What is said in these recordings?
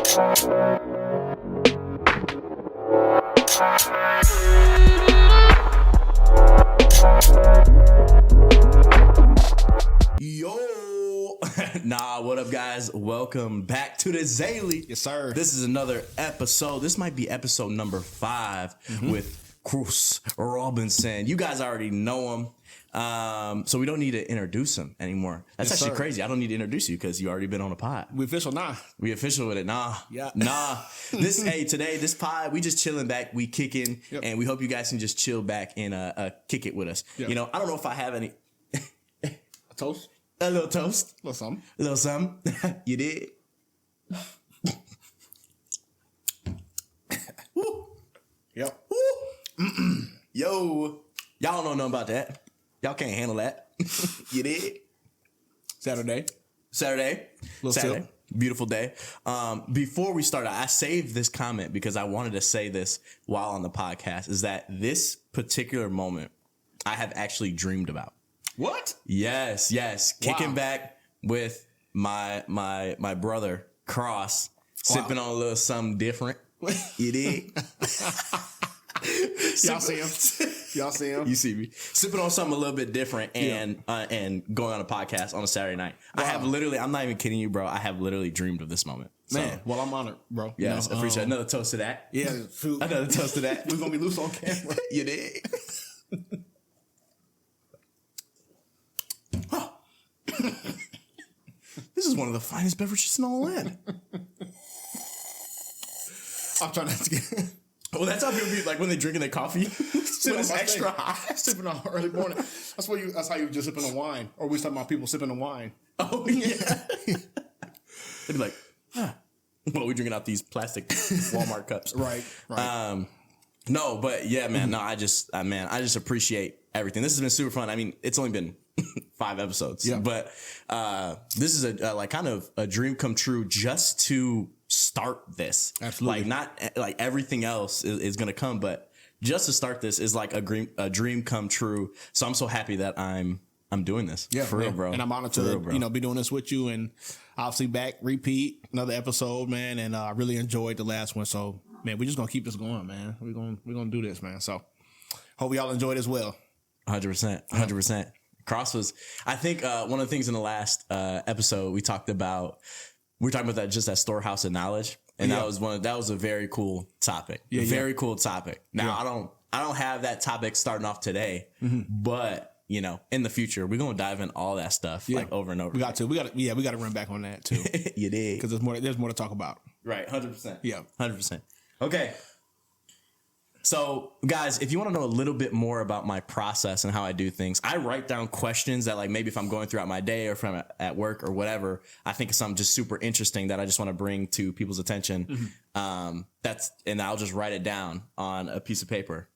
Yo, what up, guys? Welcome back to the Zaylee. Yes, sir. This is another episode. This might be episode number 5 with Cruz Robinson. You guys already know him, so we don't need to introduce him anymore. That's actually crazy. I don't need to introduce you because you already been on a pod. We official now. We official with it. Yeah. Today, this pod, we just chilling back, we kicking, and we hope you guys can just chill back and kick it with us. Yep. You know, I don't know if I have any. Toast? A little toast. A little something. A little something. You did? Woo. Yep. Woo. Yo. Y'all don't know nothing about that. Y'all can't handle that. You did? Saturday. Saturday. Tip. Beautiful day. Before we start, I saved this comment because I wanted to say this while on the podcast, is that this particular moment I have actually dreamed about. What? Yes. Kicking back with my brother Cross, sipping on a little something different. You did? Y'all see him? You see me sipping on something a little bit different and going on a podcast on a Saturday night. Wow. I'm not even kidding you, bro. I have literally dreamed of this moment. Man, well, I'm honored, bro. Yes, appreciate it. Another toast to that. Yeah, another toast to that. We're gonna be loose on camera. You did. This is one of the finest beverages in all land. I'm trying not to get. Well, that's how people be like when they drinking their coffee. When it's extra hot. Sipping on early morning. That's how you just sipping on wine. Or we talking about people sipping on wine. Oh yeah. They'd be like, well, we drinking out these plastic Walmart cups. Right. No, but yeah, man. No, I just appreciate everything. This has been super fun. I mean, it's only been 5 episodes, but this is a kind of a dream come true just to start this. Absolutely. Like not like everything else is going to come, but just to start this is like a dream come true. So I'm so happy that I'm doing this. Yeah, for real, bro. And I'm honored to be doing this with you, and obviously repeat another episode, man. And I really enjoyed the last one. So man, we're just gonna keep this going, man. We're gonna do this, man. So hope y'all enjoyed as well. 100%. Cross was, I think, one of the things in the last episode we were talking about that just that storehouse of knowledge, and that was a very cool topic. Very cool topic. Now I don't have that topic starting off today, but you know, in the future we're gonna dive in all that stuff like over and over. We got to run back on that too. You did, because there's more to talk about. Right, 100%. Yeah, 100%. Okay. So, guys, if you want to know a little bit more about my process and how I do things, I write down questions that, like, maybe if I'm going throughout my day or if I'm at work or whatever, I think of something just super interesting that I just want to bring to people's attention. And I'll just write it down on a piece of paper.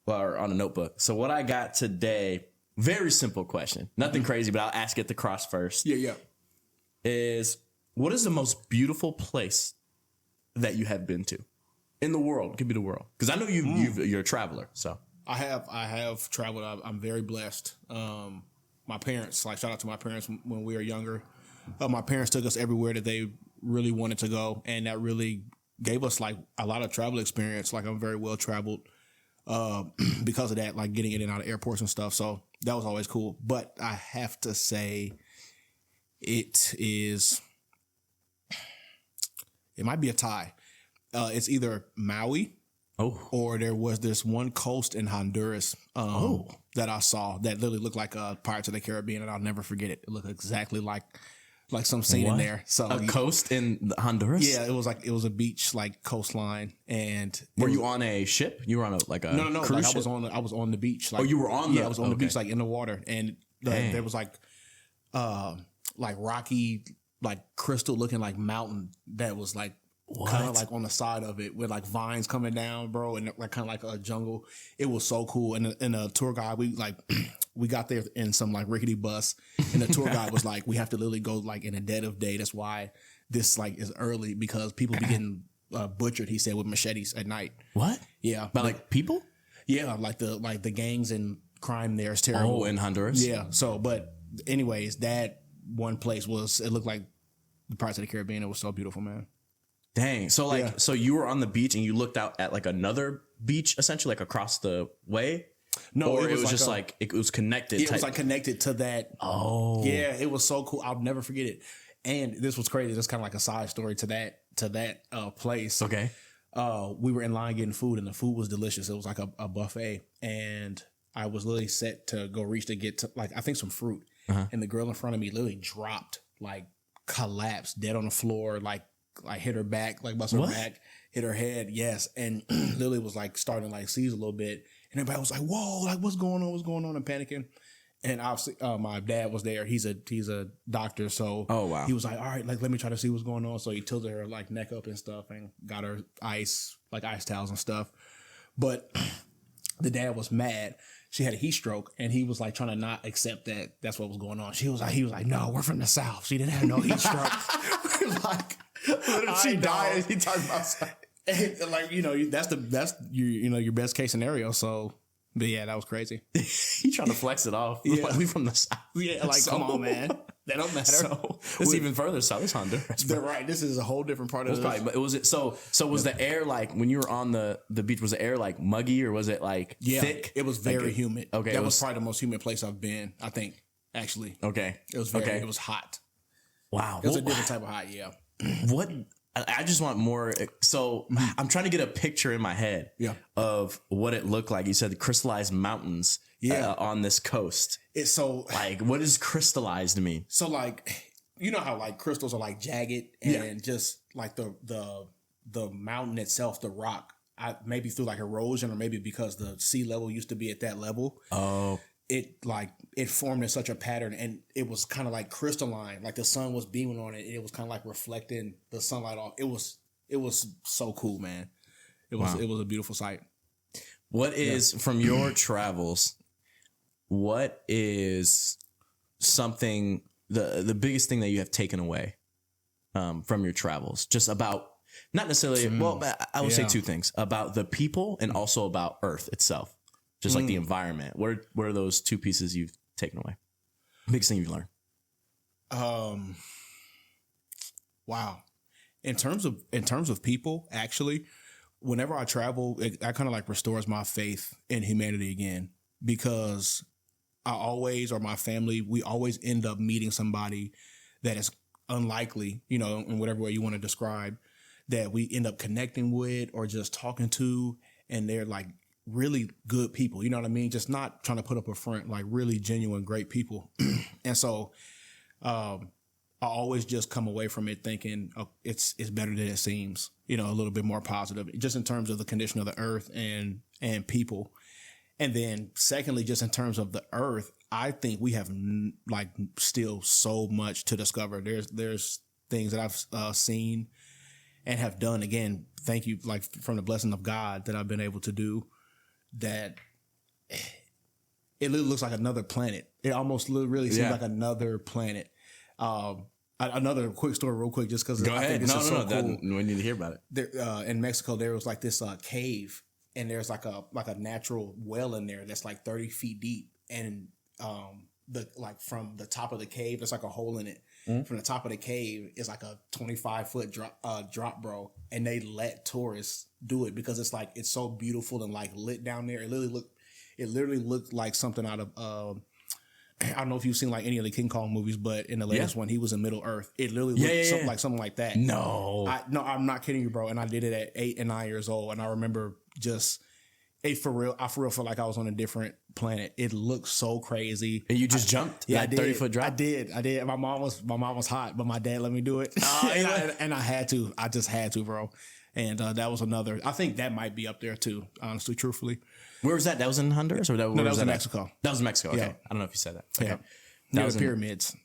Or on a notebook. So what I got today, very simple question, nothing crazy, but I'll ask it to Cross first. Yeah. Is, what is the most beautiful place that you have been to? In the world. It could be the world. Because I know you're a traveler. So I have traveled. I'm very blessed. My parents, shout out to my parents when we were younger. My parents took us everywhere that they really wanted to go, and that really gave us like a lot of travel experience. Like, I'm very well traveled because of that, like getting in and out of airports and stuff. So that was always cool. But I have to say, it might be a tie. It's either Maui or there was this one coast in Honduras that I saw that literally looked like Pirates of the Caribbean, and I'll never forget it. It looked exactly like some scene in there. So a coast in Honduras? Yeah, it was a beach like coastline. And were you on a ship? You were on a no, cruise like ship? I was on the beach. Like, you were on I was on the beach, like in the water, and there was like rocky, like crystal looking like mountain that was like kind of like on the side of it with like vines coming down, bro, and like kind of like a jungle. It was so cool. And a tour guide, we got there in some like rickety bus, and the tour guide was like, we have to literally go like in the dead of day. That's why this like is early, because people be getting butchered, he said, with machetes at night. What? Yeah. By like people? Yeah, like the gangs and crime there is terrible. Oh, in Honduras? Yeah. So, but anyways, that one place it looked like the Pirates of the Caribbean. It was so beautiful, man. Dang. So like, Yeah. so you were on the beach and you looked out at like another beach, essentially, like across the way. No, or it was like just like it was connected. It was like connected to that. Oh, Yeah, it was so cool. I'll never forget it. And this was crazy. This kind of like a side story to that place. okay. We were in line getting food, and the food was delicious. It was like a buffet, and I was literally set to go reach to get to like I think some fruit, and the girl in front of me literally dropped, like collapsed, dead on the floor, like hit her back, like bust her back, hit her head, yes, and Lily was like starting to like seize a little bit, and everybody was like, "Whoa, like what's going on? What's going on?" and panicking. And obviously, my dad was there. He's a doctor, so he was like, "All right, like let me try to see what's going on." So he tilted her like neck up and stuff, and got her ice towels and stuff. But the dad was mad. She had a heat stroke, and he was like trying to not accept that that's what was going on. He was like, "No, we're from the South. She didn't have no heat stroke." Like, she died. He talking about like that's your best case scenario. So. But yeah, that was crazy. He trying to flex it off. Yeah. Like, we from the South. Yeah, like come on, man. That don't matter. So it's even further south. It's Honduras. They're right. This is a whole different part of this. Probably, but it was so was the air like when you were on the beach, was the air like muggy or was it like thick? It was very humid. Okay. That was probably the most humid place I've been, I think, actually. Okay. It was it was hot. Wow. It was a different type of hot, yeah. What I just want more. So I'm trying to get a picture in my head of what it looked like. You said the crystallized mountains on this coast. It's so like, what does crystallized mean? So like, you know how like crystals are like jagged and just like the mountain itself, the rock, maybe through like erosion or maybe because the sea level used to be at that level. Oh. It formed in such a pattern and it was kind of like crystalline, like the sun was beaming on it. And it was kind of like reflecting the sunlight off. It was so cool, man. It was a beautiful sight. What is from your travels? What is something the biggest thing that you have taken away from your travels? Just about not necessarily. Well, I would say two things about the people and also about Earth itself. Just like the environment. What are those two pieces you've taken away? Biggest thing you've learned? Wow. In terms of people, actually, whenever I travel, that kind of like restores my faith in humanity again, because I always, or my family, we always end up meeting somebody that is unlikely, in whatever way you want to describe, that we end up connecting with or just talking to, and they're like really good people, you know what I mean? Just not trying to put up a front, like really genuine, great people. And so I always just come away from it thinking it's better than it seems, a little bit more positive, just in terms of the condition of the earth and people. And then secondly, just in terms of the earth, I think we have like still so much to discover. There's things that I've seen and have done, again, thank you, like from the blessing of God, that I've been able to do, that it looks like another planet. It almost really seems like another planet. Another quick story real quick, just because I think this is so cool. We need to hear about it. There, in Mexico, there was like this cave, and there's like a natural well in there that's like 30 feet deep, and from the top of the cave, there's like a hole in it. From the top of the cave is like a 25-foot drop, bro, and they let tourists do it because it's so beautiful and like lit down there. It literally looked like something out of I don't know if you've seen like any of the King Kong movies, but in the latest one, he was in Middle Earth. It literally looked something like that. No, I'm not kidding you, bro. And I did it at 8 and 9 years old, and I remember just I for real felt like I was on a different planet. It looked so crazy. And you just jumped? Yeah, I did. 30-foot drop? I did. My mom was hot, but my dad let me do it. And I had to. I just had to, bro. And that was another. I think that might be up there too, honestly, truthfully. Where was that? That was in Honduras? Or that was in Mexico. That was in Mexico. Okay. Yeah. I don't know if you said that. Okay. Yeah. That Near was the pyramids.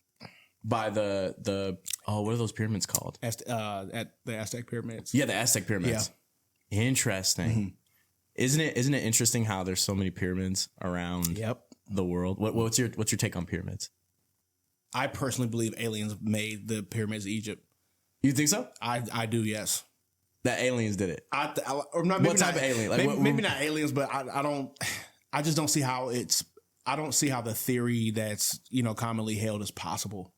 By the what are those pyramids called? At the Aztec pyramids. Yeah, the Aztec pyramids. Yeah. Interesting. Mm-hmm. Isn't it interesting how there's so many pyramids around the world? What's your take on pyramids? I personally believe aliens made the pyramids of Egypt. You think so? I do, yes. That aliens did it. What type of alien? Like, maybe not aliens, but I just don't see how I don't see how the theory that's commonly held is possible.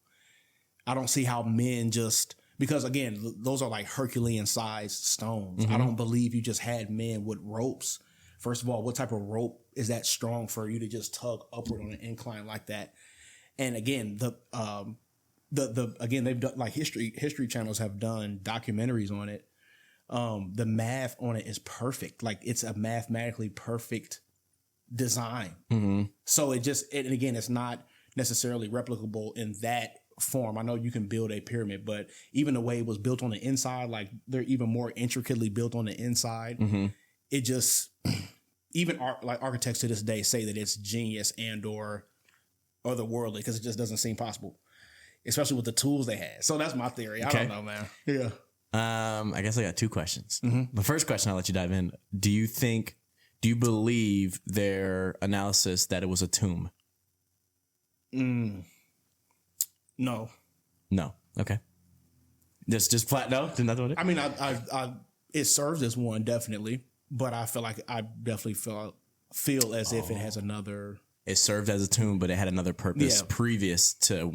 I don't see how men just, because again, those are like Herculean sized stones. I don't believe you just had men with ropes. First of all, what type of rope is that strong for you to just tug upward on an incline like that? And again, again, they've done like history channels have done documentaries on it. The math on it is perfect. Like it's a mathematically perfect design. So and again, it's not necessarily replicable in that form. I know you can build a pyramid, but even the way it was built on the inside, like they're even more intricately built on the inside. It just, even architects to this day say that it's genius and or otherworldly, because it just doesn't seem possible, especially with the tools they had. So that's my theory. I don't know, man. Yeah. I guess I got two questions. The first question, I'll let you dive in. Do you believe their analysis that it was a tomb? No. Okay. Just flat no? Nothing with it? I mean, it serves as one, definitely, but I definitely feel as if it has another. It served as a tomb, but it had another purpose previous to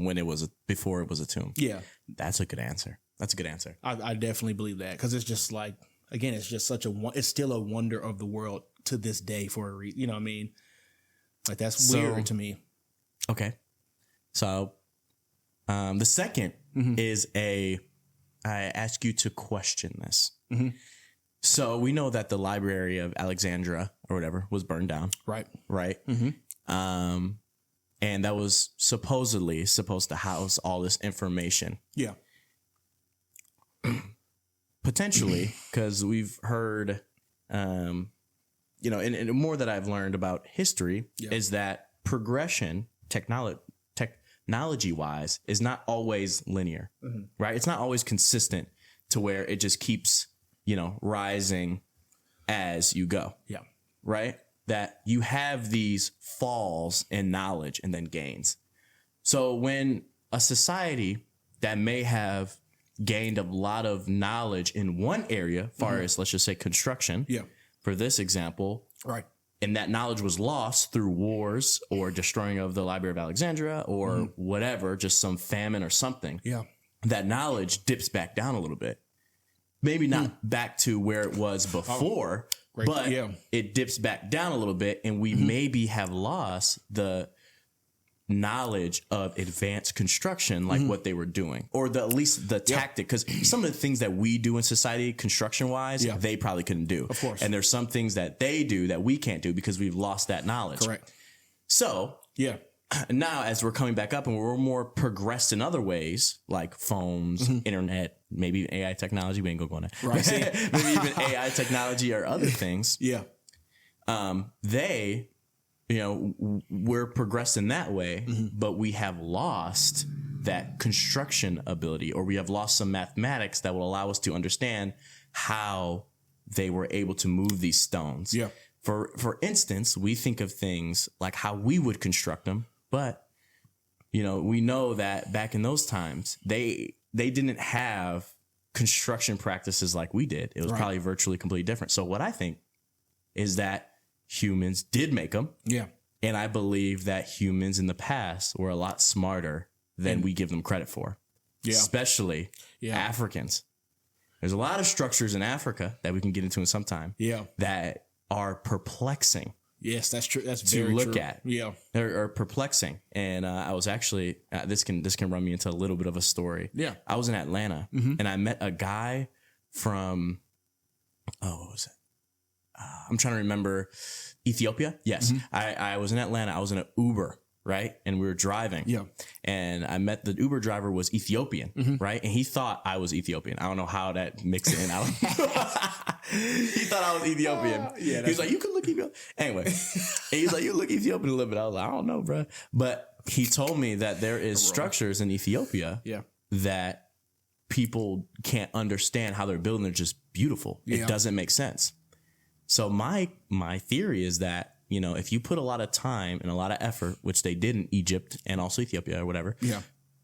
before it was a tomb. Yeah. That's a good answer. I definitely believe that, because it's just like, again, it's just it's still a wonder of the world to this day for a reason. You know what I mean? Like that's weird to me. Okay. So, the second is I ask you to question this. So we know that the Library of Alexandria or whatever was burned down. Right. And that was supposedly supposed to house all this information. Yeah. Potentially, because we've heard, and more that I've learned about history is that progression, technology-wise, is not always linear, right? It's not always consistent to where it just keeps, rising as you go. Yeah. Right? That you have these falls in knowledge and then gains. So when a society that may have gained a lot of knowledge in one area, far as let's just say construction, for this example, right, and that knowledge was lost through wars or destroying of the Library of Alexandria or whatever, just some famine or something, that knowledge dips back down a little bit. Maybe not back to where it was before, but it dips back down a little bit, and we maybe have lost the knowledge of advanced construction, like what they were doing, or at least the tactic, because some of the things that we do in society construction wise, they probably couldn't do. Of course. And there's some things that they do that we can't do because we've lost that knowledge. Correct. So now as we're coming back up and we're more progressed in other ways, like phones, internet, maybe even AI technology, we ain't gonna go on that. Right. Maybe even AI technology or other things. We're progressed in that way, but we have lost that construction ability, or we have lost some mathematics that will allow us to understand how they were able to move these stones. Yeah. For instance, we think of things like how we would construct them, but we know that back in those times, they didn't have construction practices like we did. It was probably virtually completely different. So what I think is that humans did make them. Yeah. And I believe that humans in the past were a lot smarter than we give them credit for. Yeah. Especially Africans. There's a lot of structures in Africa that we can get into in some time. Yeah. That are perplexing. Yes, that's true. That's very true. To look at. Yeah. They're perplexing. And I was actually, this can run me into a little bit of a story. Yeah. I was in Atlanta and I met a guy from, what was it? I'm trying to remember. Ethiopia? Yes. I was in Atlanta. I was in an Uber, right? And we were driving. Yeah. And I met the Uber driver was Ethiopian, right? And he thought I was Ethiopian. I don't know how that mixed it in. He thought I was Ethiopian. He was like, you could look Ethiopian. Anyway, he's like, you look Ethiopian a little bit. I was like, I don't know, bro. But he told me that there is structures in Ethiopia that people can't understand how they're building. They're just beautiful. It doesn't make sense. So my theory is that, if you put a lot of time and a lot of effort, which they did in Egypt and also Ethiopia or whatever,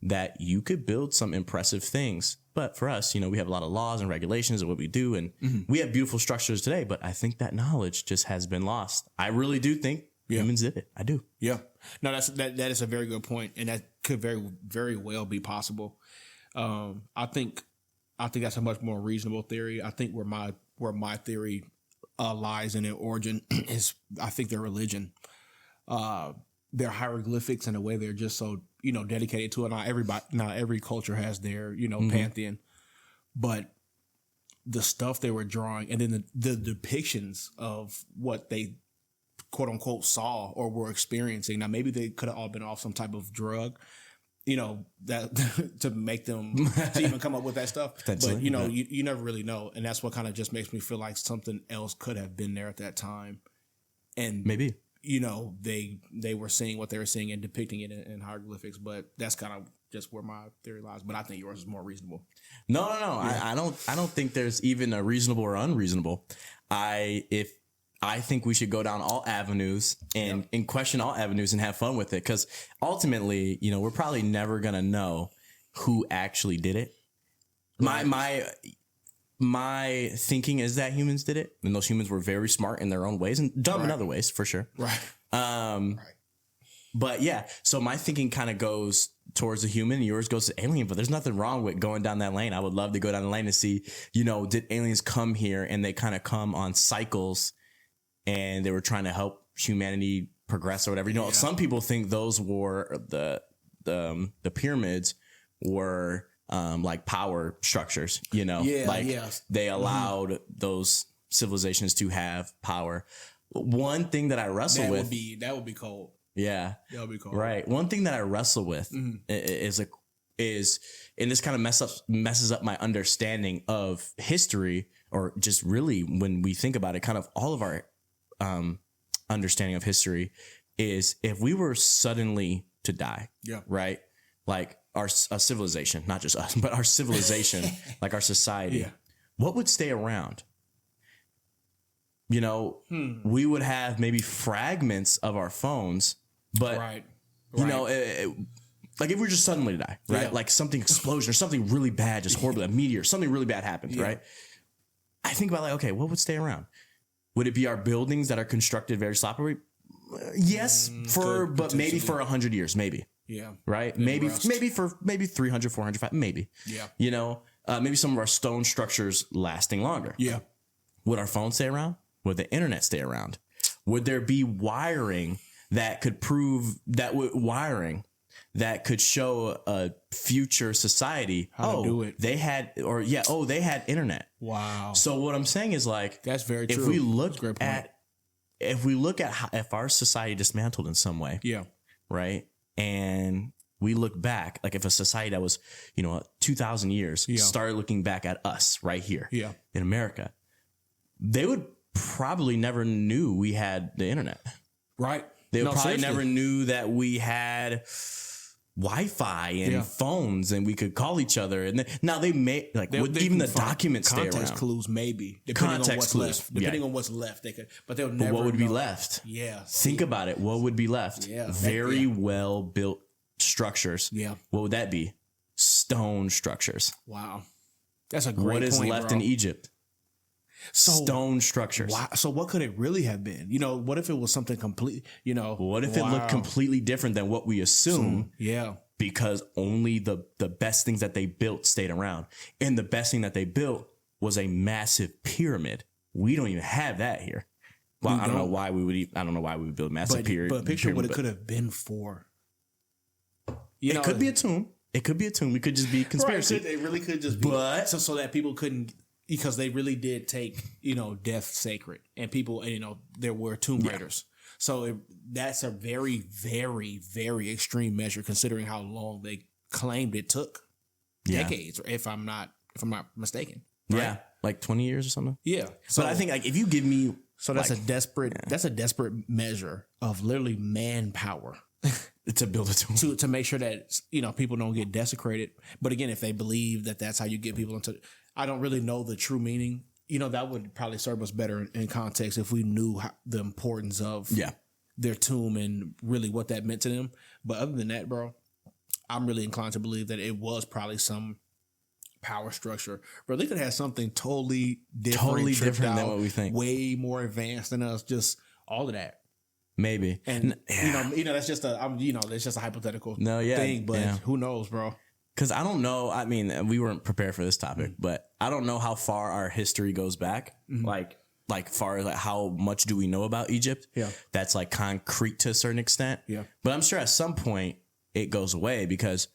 that you could build some impressive things. But for us, we have a lot of laws and regulations of what we do. And we have beautiful structures today. But I think that knowledge just has been lost. I really do think humans did it. I do. Yeah. No, that is a very good point. And that could very well be possible. I think that's a much more reasonable theory. I think where my theory lies in their origin is, I think, their religion, their hieroglyphics, and the way they're just so, dedicated to it. Not every culture has their, pantheon, but the stuff they were drawing, and then the depictions of what they quote unquote saw or were experiencing. Now, maybe they could have all been off some type of drug, that to make them to even come up with that stuff. But you never really know, and that's what kind of just makes me feel like something else could have been there at that time, and maybe they were seeing what they were seeing and depicting it in hieroglyphics. But that's kind of just where my theory lies. But I think yours is more reasonable. No. Yeah. I don't think there's even a reasonable or unreasonable. I think we should go down all avenues and question all avenues and have fun with it. Because ultimately, we're probably never going to know who actually did it. Right. My thinking is that humans did it. And those humans were very smart in their own ways and dumb in other ways, for sure. Right. But yeah, so my thinking kind of goes towards the human, and yours goes to alien, but there's nothing wrong with going down that lane. I would love to go down the lane and see, did aliens come here and they kind of come on cycles and they were trying to help humanity progress or whatever. Some people think those were the pyramids were like power structures, they allowed those civilizations to have power. One thing that I wrestle with, that would be cold. Yeah, that would be cold. Right. One thing that I wrestle with is and this kind of messes up my understanding of history, or just really when we think about it, kind of all of our understanding of history is, if we were suddenly to die, right? Like our civilization, not just us, but our civilization, like our society, what would stay around? We would have maybe fragments of our phones, but like if we were just suddenly to die, right? Like something explosion or something really bad, just horrible, a meteor, something really bad happens, right? I think about okay, what would stay around? Would it be our buildings that are constructed very sloppily? Yes, but maybe for 100 years, maybe. Yeah. Right. Maybe for 300, 400, 500, maybe. Yeah. Maybe some of our stone structures lasting longer. Yeah. Would our phone stay around? Would the internet stay around? Would there be wiring that could show a future society how to do it? They had internet. Wow. So what I'm saying is, like, that's very true. If we look at if our society dismantled in some way, right, and we look back, like if a society that was 2,000 years started looking back at us right here, in America, they would probably never knew we had the internet, right? They probably never knew that we had Wi-Fi and phones and we could call each other. And now they may even the documents stay around. Context clues, maybe depending on what's left. Depending on what's left, they could, but they'll never. But what would be left? Yeah, think about it. What would be left? Yeah, very well built structures. Yeah, what would that be? Stone structures. Wow, that's a great point. What is left in Egypt? Stone structures. Wow. So what could it really have been? What if it was something complete, what if it looked completely different than what we assume? Because only the best things that they built stayed around. And the best thing that they built was a massive pyramid. We don't even have that here. Well, I don't know why we would build massive pyramid. But picture what it could have been for. It could be a tomb. It could be a tomb. It could just be conspiracy. Right. It really could just be. But so that people couldn't, because they really did take, death sacred, and people, there were tomb raiders. So that's a very, very, very extreme measure, considering how long they claimed it took. Decades, if I'm not mistaken. Right? Yeah. Like 20 years or something. Yeah. So, but I think, like, if you give me, that's a desperate measure of literally manpower to build a tomb, to make sure that, people don't get desecrated. But again, if they believe that that's how you get people into, I don't really know the true meaning. That would probably serve us better in context if we knew the importance of their tomb and really what that meant to them. But other than that, bro, I'm really inclined to believe that it was probably some power structure. Bro, they could have something totally different than what we think. Way more advanced than us. Just all of that. Maybe. And that's just a hypothetical thing, but who knows, bro? Because I don't know. I mean, we weren't prepared for this topic, but I don't know how far our history goes back. Like far as like how much do we know about Egypt? Yeah, that's like concrete to a certain extent. Yeah, but I'm sure at some point it goes away because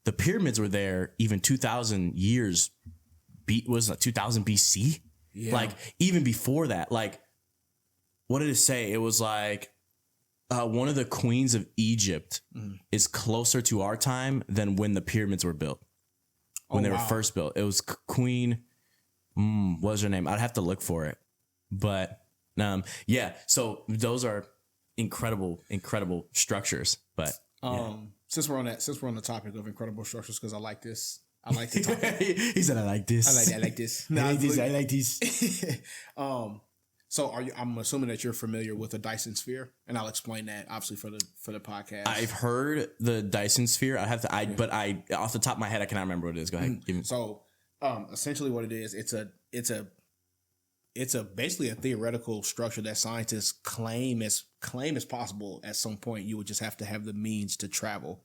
the pyramids were there even 2,000 years. Was it 2000 BC? Yeah, like even before that. Like, what did it say? It was like. One of the queens of Egypt is closer to our time than when the pyramids were built. When they were first built. It was Queen. What was her name? I'd have to look for it. But yeah, so those are incredible structures. But since we're on the topic of incredible structures, because I like this. I like the topic. He said, I like this. I like this. I like this. So I'm assuming that you're familiar with the Dyson Sphere, and I'll explain that obviously for the podcast. I've heard the Dyson Sphere. But off the top of my head I cannot remember what it is. Go ahead. So essentially what it is, it's basically a theoretical structure that scientists claim is possible at some point. You would just have to have the means to travel.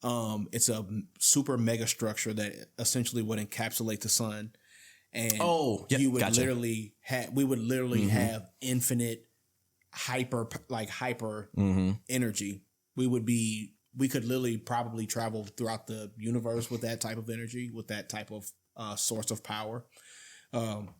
It's a super mega structure that essentially would encapsulate the sun. And we would literally have infinite hyper energy. We could literally probably travel throughout the universe with that type of energy, with that type of source of power.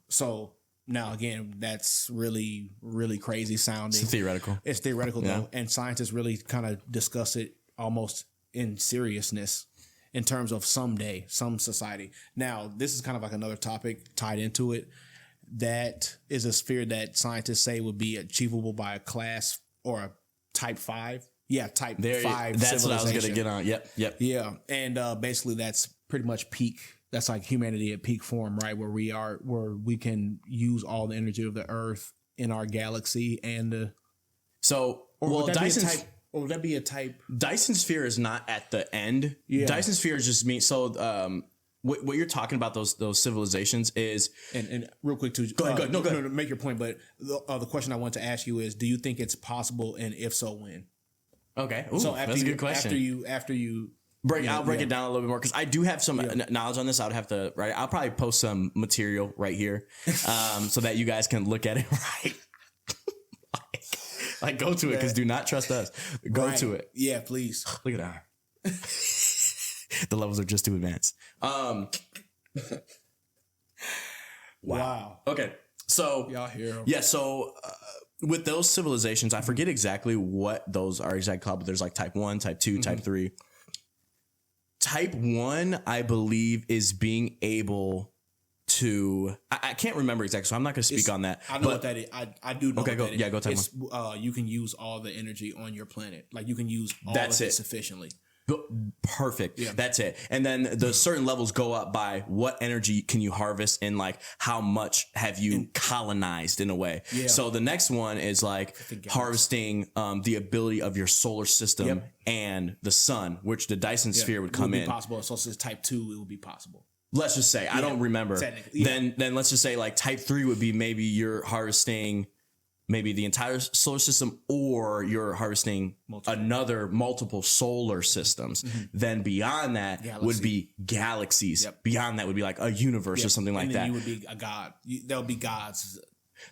So now again, that's really, really crazy sounding. It's theoretical. It's theoretical though. And scientists really kind of discuss it almost in seriousness. In terms of some society. Now, this is kind of like another topic tied into it. That is a sphere that scientists say would be achievable by a class or a type 5. Yeah, type 5. That's what I was going to get on. Yep. Yeah. And basically that's pretty much peak. That's like humanity at peak form, right? Where we can use all the energy of the earth in our galaxy and or would that be a type? Dyson Sphere is not at the end. Yeah. Dyson Sphere is just what you're talking about, those civilizations is... And real quick too. Go ahead. No, make your point. But the question I want to ask you is, do you think it's possible, and if so, when? Okay. Ooh, so that's a good question. After you I'll break it down a little bit more because I do have some knowledge on this. I would have to, right? I'll probably post some material right here so that you guys can look at it right. Like, go to it because do not trust us. Go to it. Yeah, please. Look at that. The levels are just too advanced. Wow. Okay. So y'all hear 'em. Yeah. So with those civilizations, I forget exactly what those are exactly called, but there's like type 1, type 2, type 3. Type 1, I believe, is being able to, I can't remember exactly, so I'm not going to speak on that. I know what that is. I do know. Okay, go. Yeah, go. Type 1. You can use all the energy on your planet. Like you can use all of it sufficiently. Perfect. Yeah. That's it. And then the certain levels go up by what energy can you harvest and like how much have you colonized in a way. Yeah. So the next one is like harvesting the ability of your solar system and the sun, which the Dyson Sphere would come in. Possible. So since type 2, it would be possible. Let's just say, I don't remember. Then let's just say like type 3 would be maybe you're harvesting maybe the entire solar system, or you're harvesting multiple solar systems. Mm-hmm. Then beyond that would be galaxies. Yep. Beyond that would be like a universe or something like that. You would be a god. There would be gods.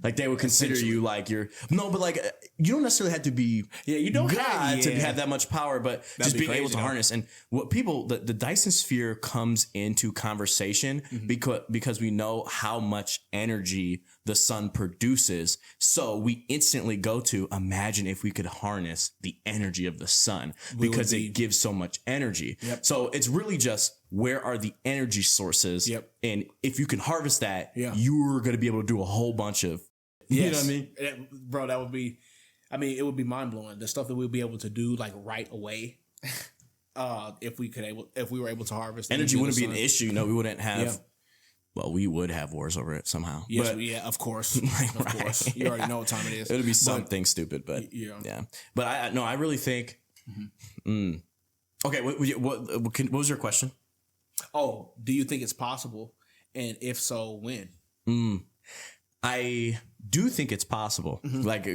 Like they would consider you like you don't necessarily have to be God to have that much power, but just being able to harness. And what the Dyson Sphere comes into conversation because we know how much energy the sun produces. So we instantly go to imagine if we could harness the energy of the sun because it gives so much energy. Yep. So it's really just, where are the energy sources? Yep. And if you can harvest that, you're going to be able to do a whole bunch of, you know what I mean? Bro, that would be, it would be mind blowing. The stuff that we'd be able to do like right away. If we were able to harvest energy wouldn't be an issue. No, we wouldn't have, well, we would have wars over it somehow. Yes, of course. Of course. You already know what time it is. It would be something stupid, but yeah. But I really think, okay. What was your question? Oh, do you think it's possible? And if so, when? I do think it's possible. Like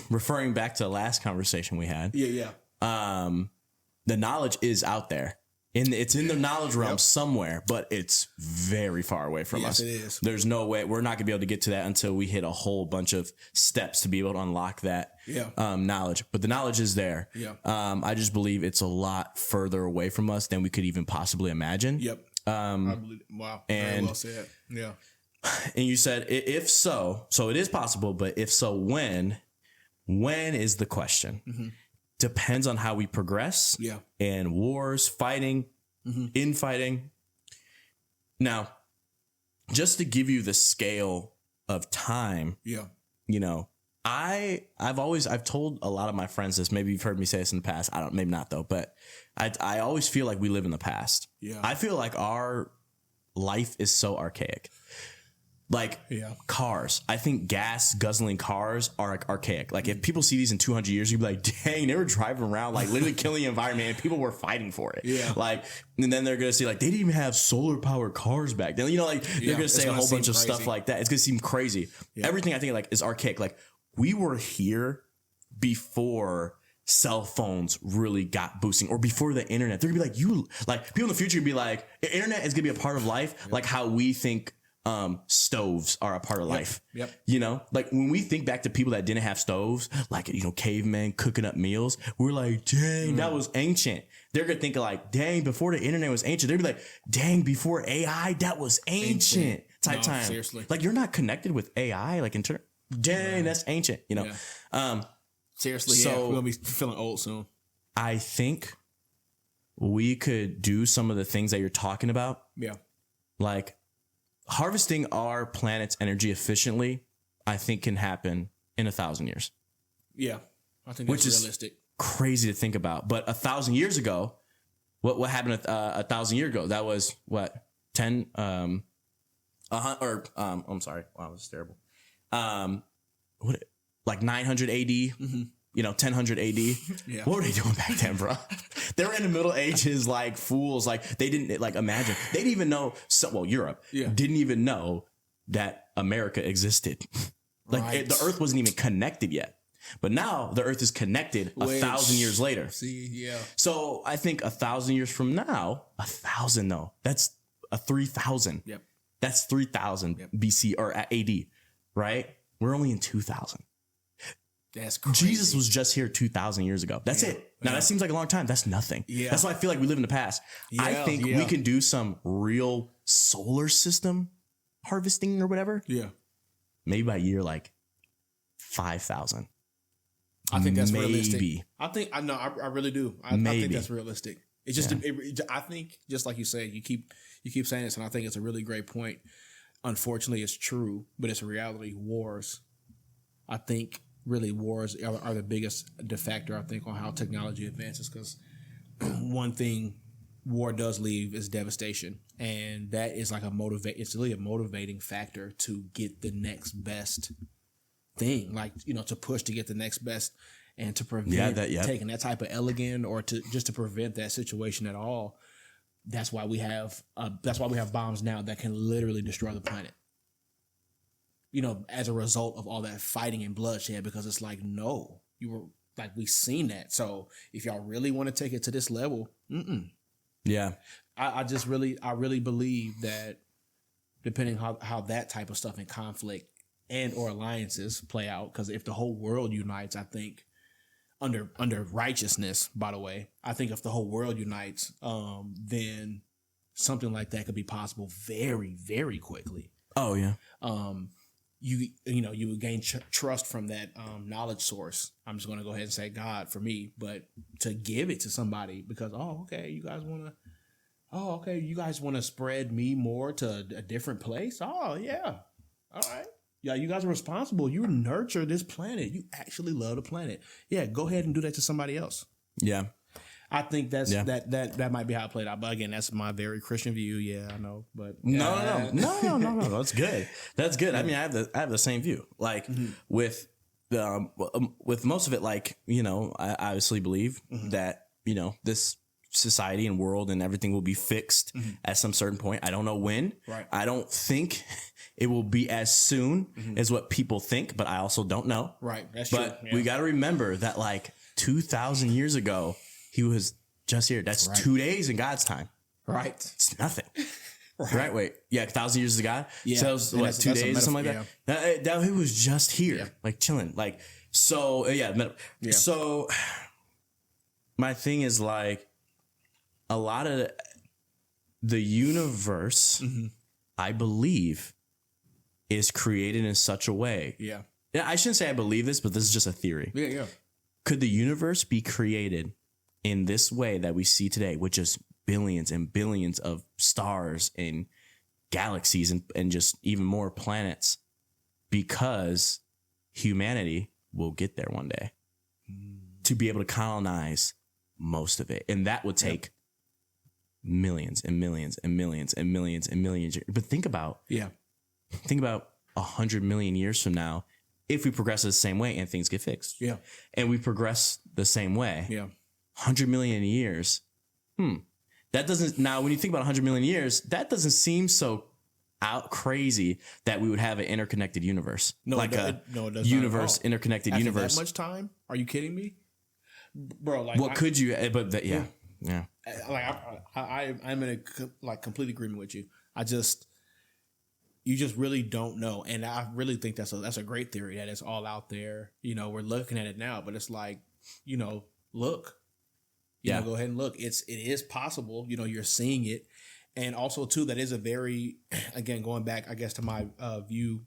referring back to the last conversation we had. Yeah. The knowledge is out there. It's in the knowledge realm somewhere, but it's very far away from us. Yes, it is. There's no way we're not gonna be able to get to that until we hit a whole bunch of steps to be able to unlock that knowledge. But the knowledge is there. Yeah. I just believe it's a lot further away from us than we could even possibly imagine. Yep. I believe, wow. Very well said. Yeah. And you said if so it is possible, but if so, when is the question? Depends on how we progress. Yeah. And wars, fighting, infighting. Now, just to give you the scale of time. Yeah. You know, I've told a lot of my friends this. Maybe you've heard me say this in the past. Maybe not though, but I always feel like we live in the past. Yeah. I feel like our life is so archaic. Like cars. I think gas guzzling cars are like archaic. Like if people see these in 200 years, you'd be like, dang, they were driving around like literally killing the environment and people were fighting for it. Yeah. Like, and then they're going to see like, they didn't even have solar powered cars back then. You know, like they're going to say a whole bunch of stuff like that. It's going to seem crazy. Yeah. Everything I think like is archaic. Like we were here before cell phones really got boosting or before the internet. They're going to be like, people in the future would be like, the internet is going to be a part of life. Like how we think stoves are a part of life. Yep. You know, like when we think back to people that didn't have stoves, like, you know, cavemen cooking up meals, we're like, dang, that was ancient. They're going to think like, dang, before the internet was ancient. They'd be like, dang, before AI, that was ancient type time. Seriously. Like you're not connected with AI, like dang, that's ancient, you know? Yeah. Seriously. So we're going to be feeling old soon. I think we could do some of the things that you're talking about. Yeah. Like, harvesting our planet's energy efficiently, I think can happen in 1,000 years. Yeah. I think that's realistic. Crazy to think about. But 1,000 years ago, what happened 1,000 years ago? That was what? 10, I'm sorry. Wow, this is terrible. Like 900 AD, you know, 1000 AD. Yeah. What were they doing back then, bro? They were in the Middle Ages like fools. Like they didn't like imagine. They didn't even know. Europe didn't even know that America existed. Like the Earth wasn't even connected yet. But now the Earth is connected 1,000 years later. So I think 1,000 years from now, 1,000 though, that's a 3,000. Yep. That's 3,000 BC or AD, right? We're only in 2000. That's crazy. Jesus was just here 2,000 years ago. That's it. Now that seems like a long time. That's nothing. Yeah. That's why I feel like we live in the past. I think we can do some real solar system harvesting or whatever. Yeah. Maybe by year like 5,000. I think that's realistic. I really do. I think that's realistic. It's just, I think just like you say, you keep saying this, and I think it's a really great point. Unfortunately, it's true, but it's a reality. Wars, I think. Really, wars are the biggest factor, I think, on how technology advances. Because one thing war does leave is devastation, and that is like it's really a motivating factor to get the next best thing, like, you know, to push to get the next best and to prevent taking that type of elegant or to prevent that situation at all. That's why we have bombs now that can literally destroy the planet. You know, as a result of all that fighting and bloodshed, because it's like, no, you were like, we've seen that. So if y'all really want to take it to this level, yeah, I really believe that depending how that type of stuff in conflict and or alliances play out, because if the whole world unites, I think under righteousness, by the way, I think if the whole world unites, then something like that could be possible very, very quickly. Oh yeah. You would gain trust from that knowledge source. I'm just going to go ahead and say God for me, but to give it to somebody because, you guys want to spread me more to a different place. Oh yeah. All right. Yeah. You guys are responsible. You nurture this planet. You actually love the planet. Yeah. Go ahead and do that to somebody else. Yeah. I think that might be how it played out. But again, that's my very Christian view. Yeah, I know. But no. That's good. That's good. I mean, I have the same view. Like with most of it, like, you know, I obviously believe that, you know, this society and world and everything will be fixed at some certain point. I don't know when. Right. I don't think it will be as soon as what people think, but I also don't know. Right. That's but true. we got to remember that like 2,000 years ago, he was just here. That's 2 days in God's time. Right. It's nothing. Right. Wait. Yeah. 1,000 years is God. Yeah. So that was, what, 2 days or something like that? That he was just here, like chilling. Like, so yeah. So my thing is like a lot of the universe, I believe, is created in such a way. Yeah. I shouldn't say I believe this, but this is just a theory. Yeah. Could the universe be created in this way that we see today, with just billions and billions of stars and galaxies and just even more planets, because humanity will get there one day to be able to colonize most of it? And that would take millions and millions and millions and millions and millions. But think about 100 million years from now, if we progress the same way and things get fixed. Yeah. And we progress the same way. Yeah. 100 million years. That doesn't, now when you think about 100 million years, that doesn't seem so out crazy that we would have an interconnected universe. No, like it does universe, not at all. interconnected After universe. that much time? Are you kidding me? Bro, like What could you, but that, yeah. Like I'm in a complete agreement with you. You just really don't know. And I really think that's a great theory, that it's all out there. You know, we're looking at it now, but it's like, you know, look. You know, go ahead and look. It is possible. You know, you're seeing it. And also, too, that is a very, again, going back, I guess, to my view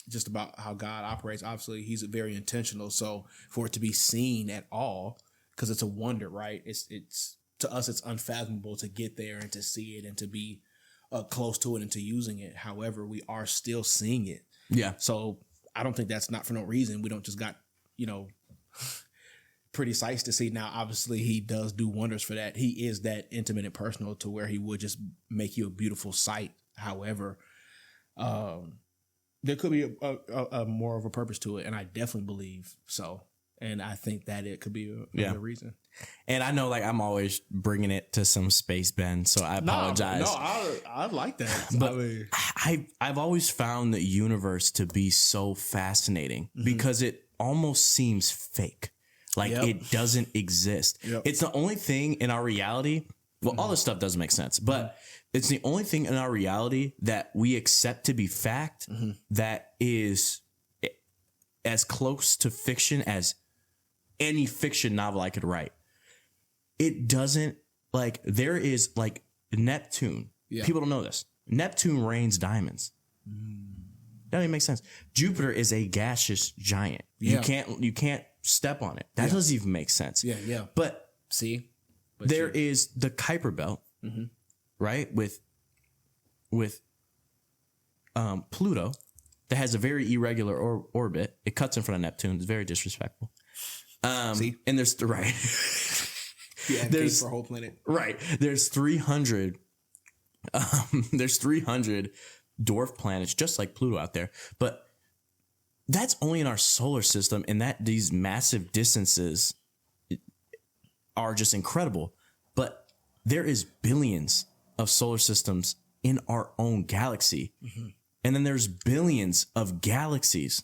just about how God operates. Obviously, he's very intentional. So for it to be seen at all, because it's a wonder, right? It's to us, it's unfathomable to get there and to see it and to be close to it and to using it. However, we are still seeing it. Yeah. So I don't think that's not for no reason. We don't just got, you know, pretty sights to see. Now, obviously, he does do wonders for that. He is that intimate and personal to where he would just make you a beautiful sight. However, there could be a more of a purpose to it, and I definitely believe so. And I think that it could be a reason. And I know, like, I'm always bringing it to some space bend, so I apologize. I like that. But I've always found the universe to be so fascinating because it almost seems fake. Like it doesn't exist. Yep. It's the only thing in our reality. Well, all this stuff doesn't make sense, but it's the only thing in our reality that we accept to be fact that is as close to fiction as any fiction novel I could write. It doesn't, like, there is like Neptune. Yeah. People don't know this. Neptune rains diamonds. That doesn't even make sense. Jupiter is a gaseous giant. Yeah. You can't step on it. That doesn't even make sense. Yeah. But there is the Kuiper Belt, right? With Pluto, that has a very irregular orbit. It cuts in front of Neptune. It's very disrespectful. And there's there's for a whole planet. Right. There's 300 dwarf planets just like Pluto out there. But that's only in our solar system, and that these massive distances are just incredible. But there is billions of solar systems in our own galaxy. And then there's billions of galaxies.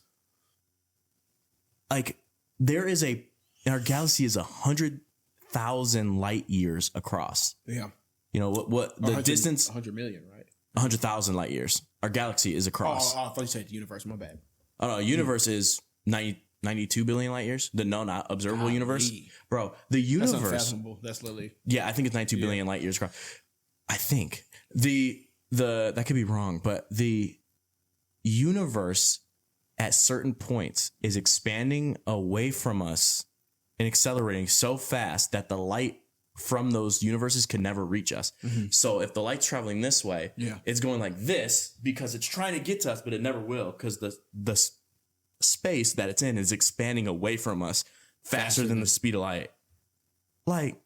Like, our galaxy is 100,000 light years across. Yeah. You know, what the distance? 100 million, right? 100,000 light years. Our galaxy is across. Oh, I thought you said the universe. My bad. Oh, no, universe is 92 billion light years. Not observable universe. Bro, the universe. That's unfathomable. That's literally. Yeah, I think it's 92 billion light years across. I think. That could be wrong, but the universe at certain points is expanding away from us and accelerating so fast that the light from those universes can never reach us. So if the light's traveling this way, it's going like this because it's trying to get to us, but it never will because the space that it's in is expanding away from us faster than the speed of light. Like,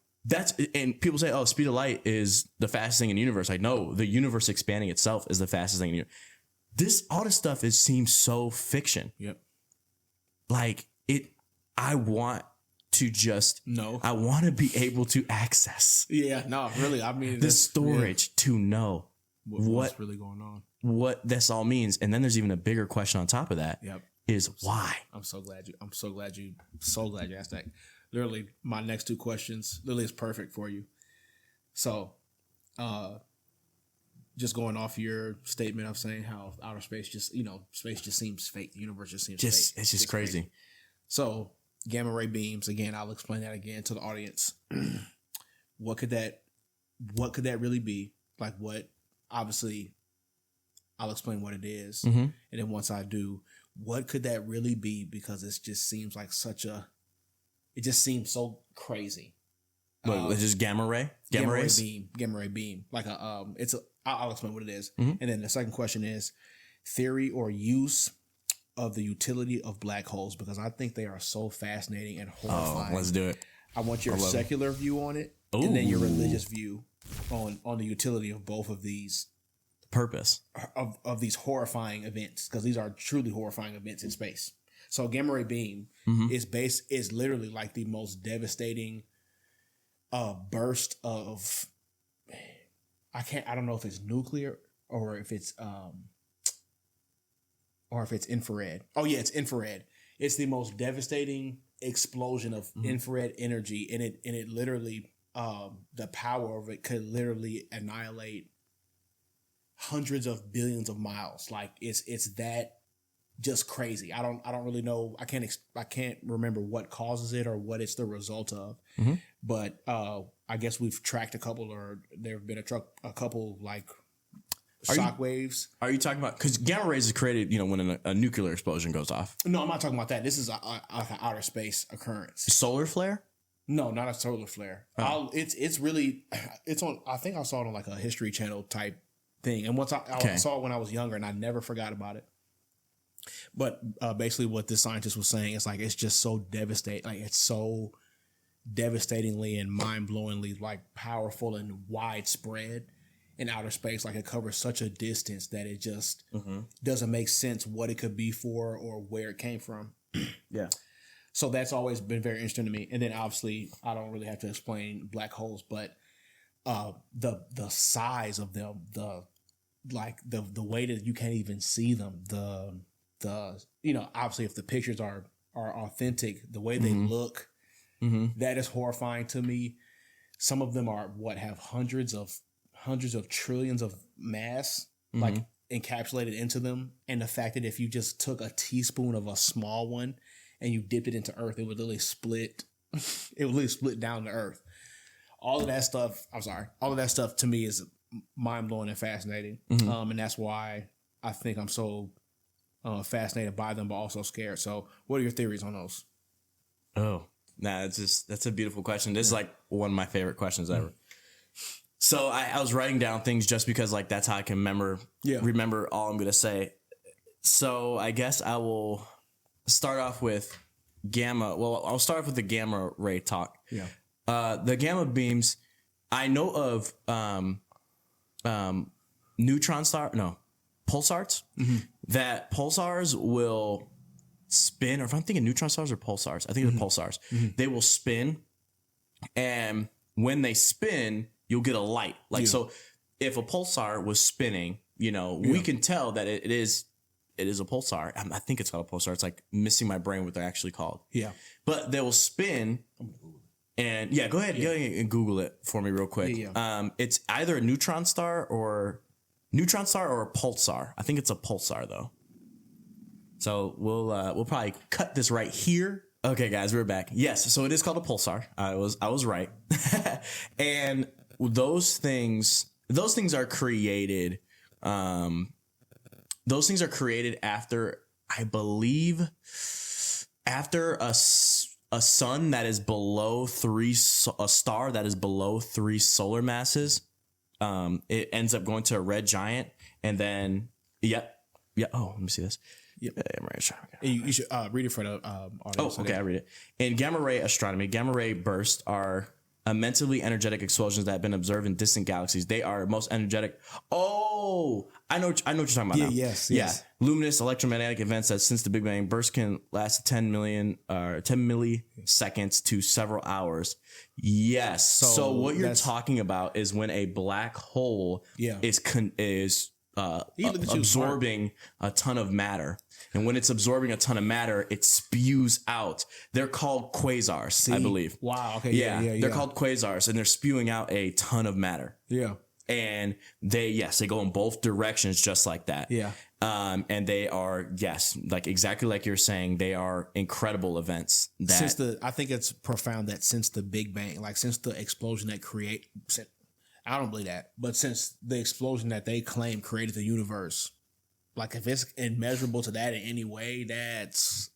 and people say, oh, speed of light is the fastest thing in the universe. I know the universe expanding itself is the fastest thing in the universe. All this stuff seems so fiction. Yep. Like, I want to just know. I want to be able to access. Yeah, no, really. I mean, the storage to know what's really going on. what this all means. And then there's even a bigger question on top of that. Yep. Is why. I'm so glad you asked that. Literally, my next two questions literally is perfect for you. So, just going off your statement of saying how outer space space just seems fake. The universe just seems fake. It's just crazy. So, gamma ray beams, again, I'll explain that again to the audience. What could that really be? Like obviously, I'll explain what it is. Mm-hmm. And then once I do, what could that really be? Because it just seems like it just seems so crazy. It's just gamma ray? Gamma rays? Gamma ray beam. Like I'll explain what it is. Mm-hmm. And then the second question is theory or use of the utility of black holes, because I think they are so fascinating and horrifying. Oh, let's do it. I want your secular view on it, and then your religious view on the utility of both of these purpose of these horrifying events, because these are truly horrifying events in space. So gamma ray beam is literally like the most devastating burst of I don't know if it's nuclear or if it's infrared. Oh yeah, it's infrared. It's the most devastating explosion of infrared energy, and it literally the power of it could literally annihilate hundreds of billions of miles. Like it's that just crazy. I don't really know. I can't remember what causes it or what it's the result of. Mm-hmm. But I guess we've tracked a couple, or there have been a couple like shock waves. Are you talking about, because gamma rays is created, when a nuclear explosion goes off? No, I'm not talking about that. This is an outer space occurrance. Solar flare? No, not a solar flare. Oh. It's on. I think I saw it on like a History Channel type thing, and once I saw it when I was younger, and I never forgot about it. But basically, what this scientist was saying is like it's just so devastating. Like it's so devastatingly and mind-blowingly like powerful and widespread in outer space. Like it covers such a distance that it just doesn't make sense what it could be for or where it came from. Yeah. So that's always been very interesting to me. And then obviously I don't really have to explain black holes, but the size of them, the way that you can't even see them, obviously if the pictures are authentic, the way they look, that is horrifying to me. Some of them have hundreds of trillions of mass like encapsulated into them, and the fact that if you just took a teaspoon of a small one and you dipped it into Earth, it would literally split. It would literally split down to Earth. All of that stuff to me is mind blowing and fascinating, and that's why I think I'm so fascinated by them, but also scared. So, what are your theories on those? Oh, that's a beautiful question. This is like one of my favorite questions ever. So I was writing down things just because like that's how I can remember all I'm going to say. So I guess I will start off with gamma. Well, I'll start off with the gamma ray talk. Yeah. The gamma beams, I know of pulsars. That pulsars will spin, or if I'm thinking neutron stars or pulsars, I think it's pulsars. They will spin, and when they spin, you'll get a light. So if a pulsar was spinning, we can tell that it is a pulsar. I think it's called a pulsar. It's like missing my brain what they're actually called. Yeah. But they will spin. And go ahead and Google it for me real quick. It's either a neutron star or a pulsar. I think it's a pulsar though. So we'll probably cut this right here. Okay, guys, we're back. Yes, so it is called a pulsar. I was right. And those things are created. Those things are created after, I believe, after a sun that is below a star that is below 3 solar masses. It ends up going to a red giant, and then oh, let me see this. Yep. You should read it for the audience. Oh, okay, I read it. In gamma ray astronomy, gamma ray bursts are immensely energetic explosions that have been observed in distant galaxies. They are most energetic. Oh, I know what you're talking about now. Yes. Luminous electromagnetic events that since the Big Bang burst can last 10 milliseconds to several hours. Yes. So what you're talking about is when a black hole is absorbing a ton of matter. And when it's absorbing a ton of matter, it spews out. They're called quasars, I believe. Wow. Okay. Yeah. They're called quasars, and they're spewing out a ton of matter. Yeah. And they go in both directions just like that. Yeah. And they are, like exactly like you're saying, they are incredible events. I think it's profound that since the Big Bang, like since the explosion I don't believe that, but since the explosion that they claim created the universe, like if it's immeasurable to that in any way, that's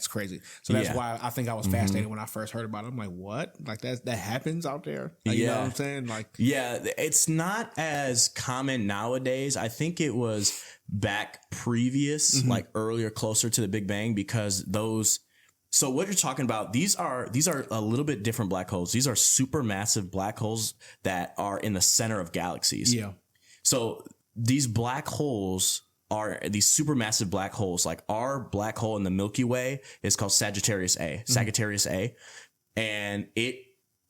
crazy. So that's why I think I was fascinated when I first heard about it. I'm like, what? Like that happens out there? Like, you know what I'm saying? Like, yeah, it's not as common nowadays. I think it was back previous, like earlier, closer to the Big Bang, because those. So what you're talking about, these are a little bit different black holes. These are supermassive black holes that are in the center of galaxies. Yeah. So these black holes are these supermassive black holes. Like our black hole in the Milky Way is called Sagittarius A, and it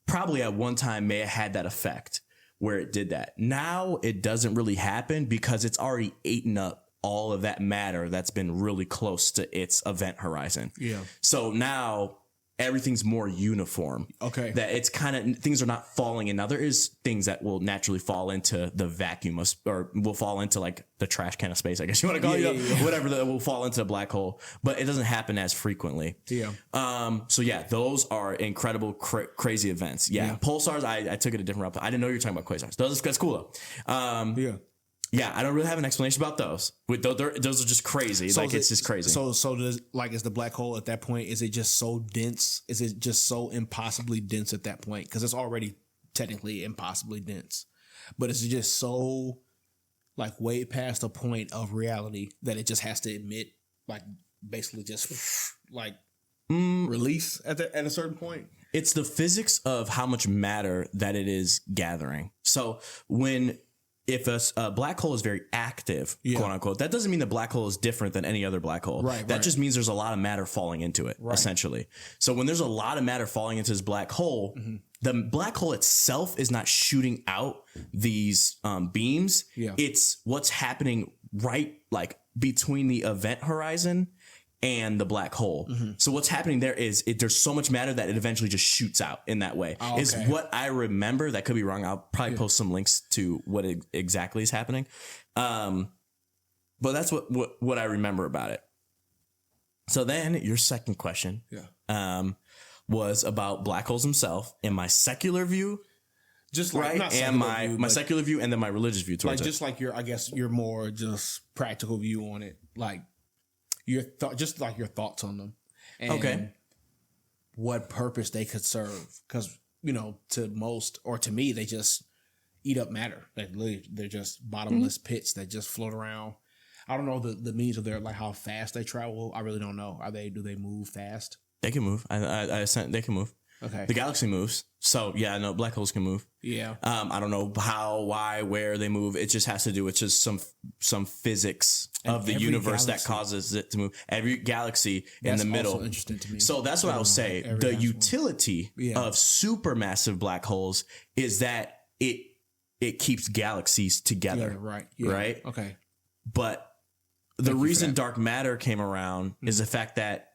probably at one time may have had that effect where it did that. Now it doesn't really happen because it's already eaten up all of that matter that's been really close to its event horizon. Yeah. So now everything's more uniform. Okay. That it's kind of, things are not falling in. Now there is things that will naturally fall into the vacuum or will fall into like the trash can of space, I guess you want to call it, whatever, that will fall into a black hole, but it doesn't happen as frequently. Yeah. So yeah, those are incredible, crazy events. Yeah. Pulsars, I took it a different route. I didn't know you were talking about quasars. That's cool though. Yeah, I don't really have an explanation about those. Those are just crazy. So it's just crazy. So does, like, is the black hole at that point, is it just so dense? Is it just so impossibly dense at that point? Because it's already technically impossibly dense. But is it just so, like, way past the point of reality that it just has to emit, like, basically just, like, release at a certain point? It's the physics of how much matter that it is gathering. So if a black hole is very active, quote unquote, that doesn't mean the black hole is different than any other black hole. That just means there's a lot of matter falling into it, essentially. So when there's a lot of matter falling into this black hole, the black hole itself is not shooting out these beams. It's what's happening right like between the event horizon and the black hole. So what's happening there is there's so much matter that it eventually just shoots out in that way. Is what I remember. That could be wrong. I'll probably post some links to what exactly is happening. But that's what I remember about it. So then your second question was about black holes themselves and my secular view. Just like, right, and my secular view, and then my religious view towards like, just like your, I guess your more just practical view on it, like just like your thoughts on them, and what purpose they could serve. Because to most, or to me, they just eat up matter. They're just bottomless pits that just float around. I don't know the means of their, like, how fast they travel. I really don't know. Do they move fast? They can move. They can move. Okay. The galaxy moves. So yeah, I know black holes can move. Yeah. I don't know how, why, where they move. It just has to do with just some physics of the universe that causes it to move. Every galaxy in the middle. Also interesting to me. So that's what I would say. The utility of supermassive black holes is that it keeps galaxies together. Yeah, right. Yeah. Right. Okay. But the reason dark matter came around is the fact that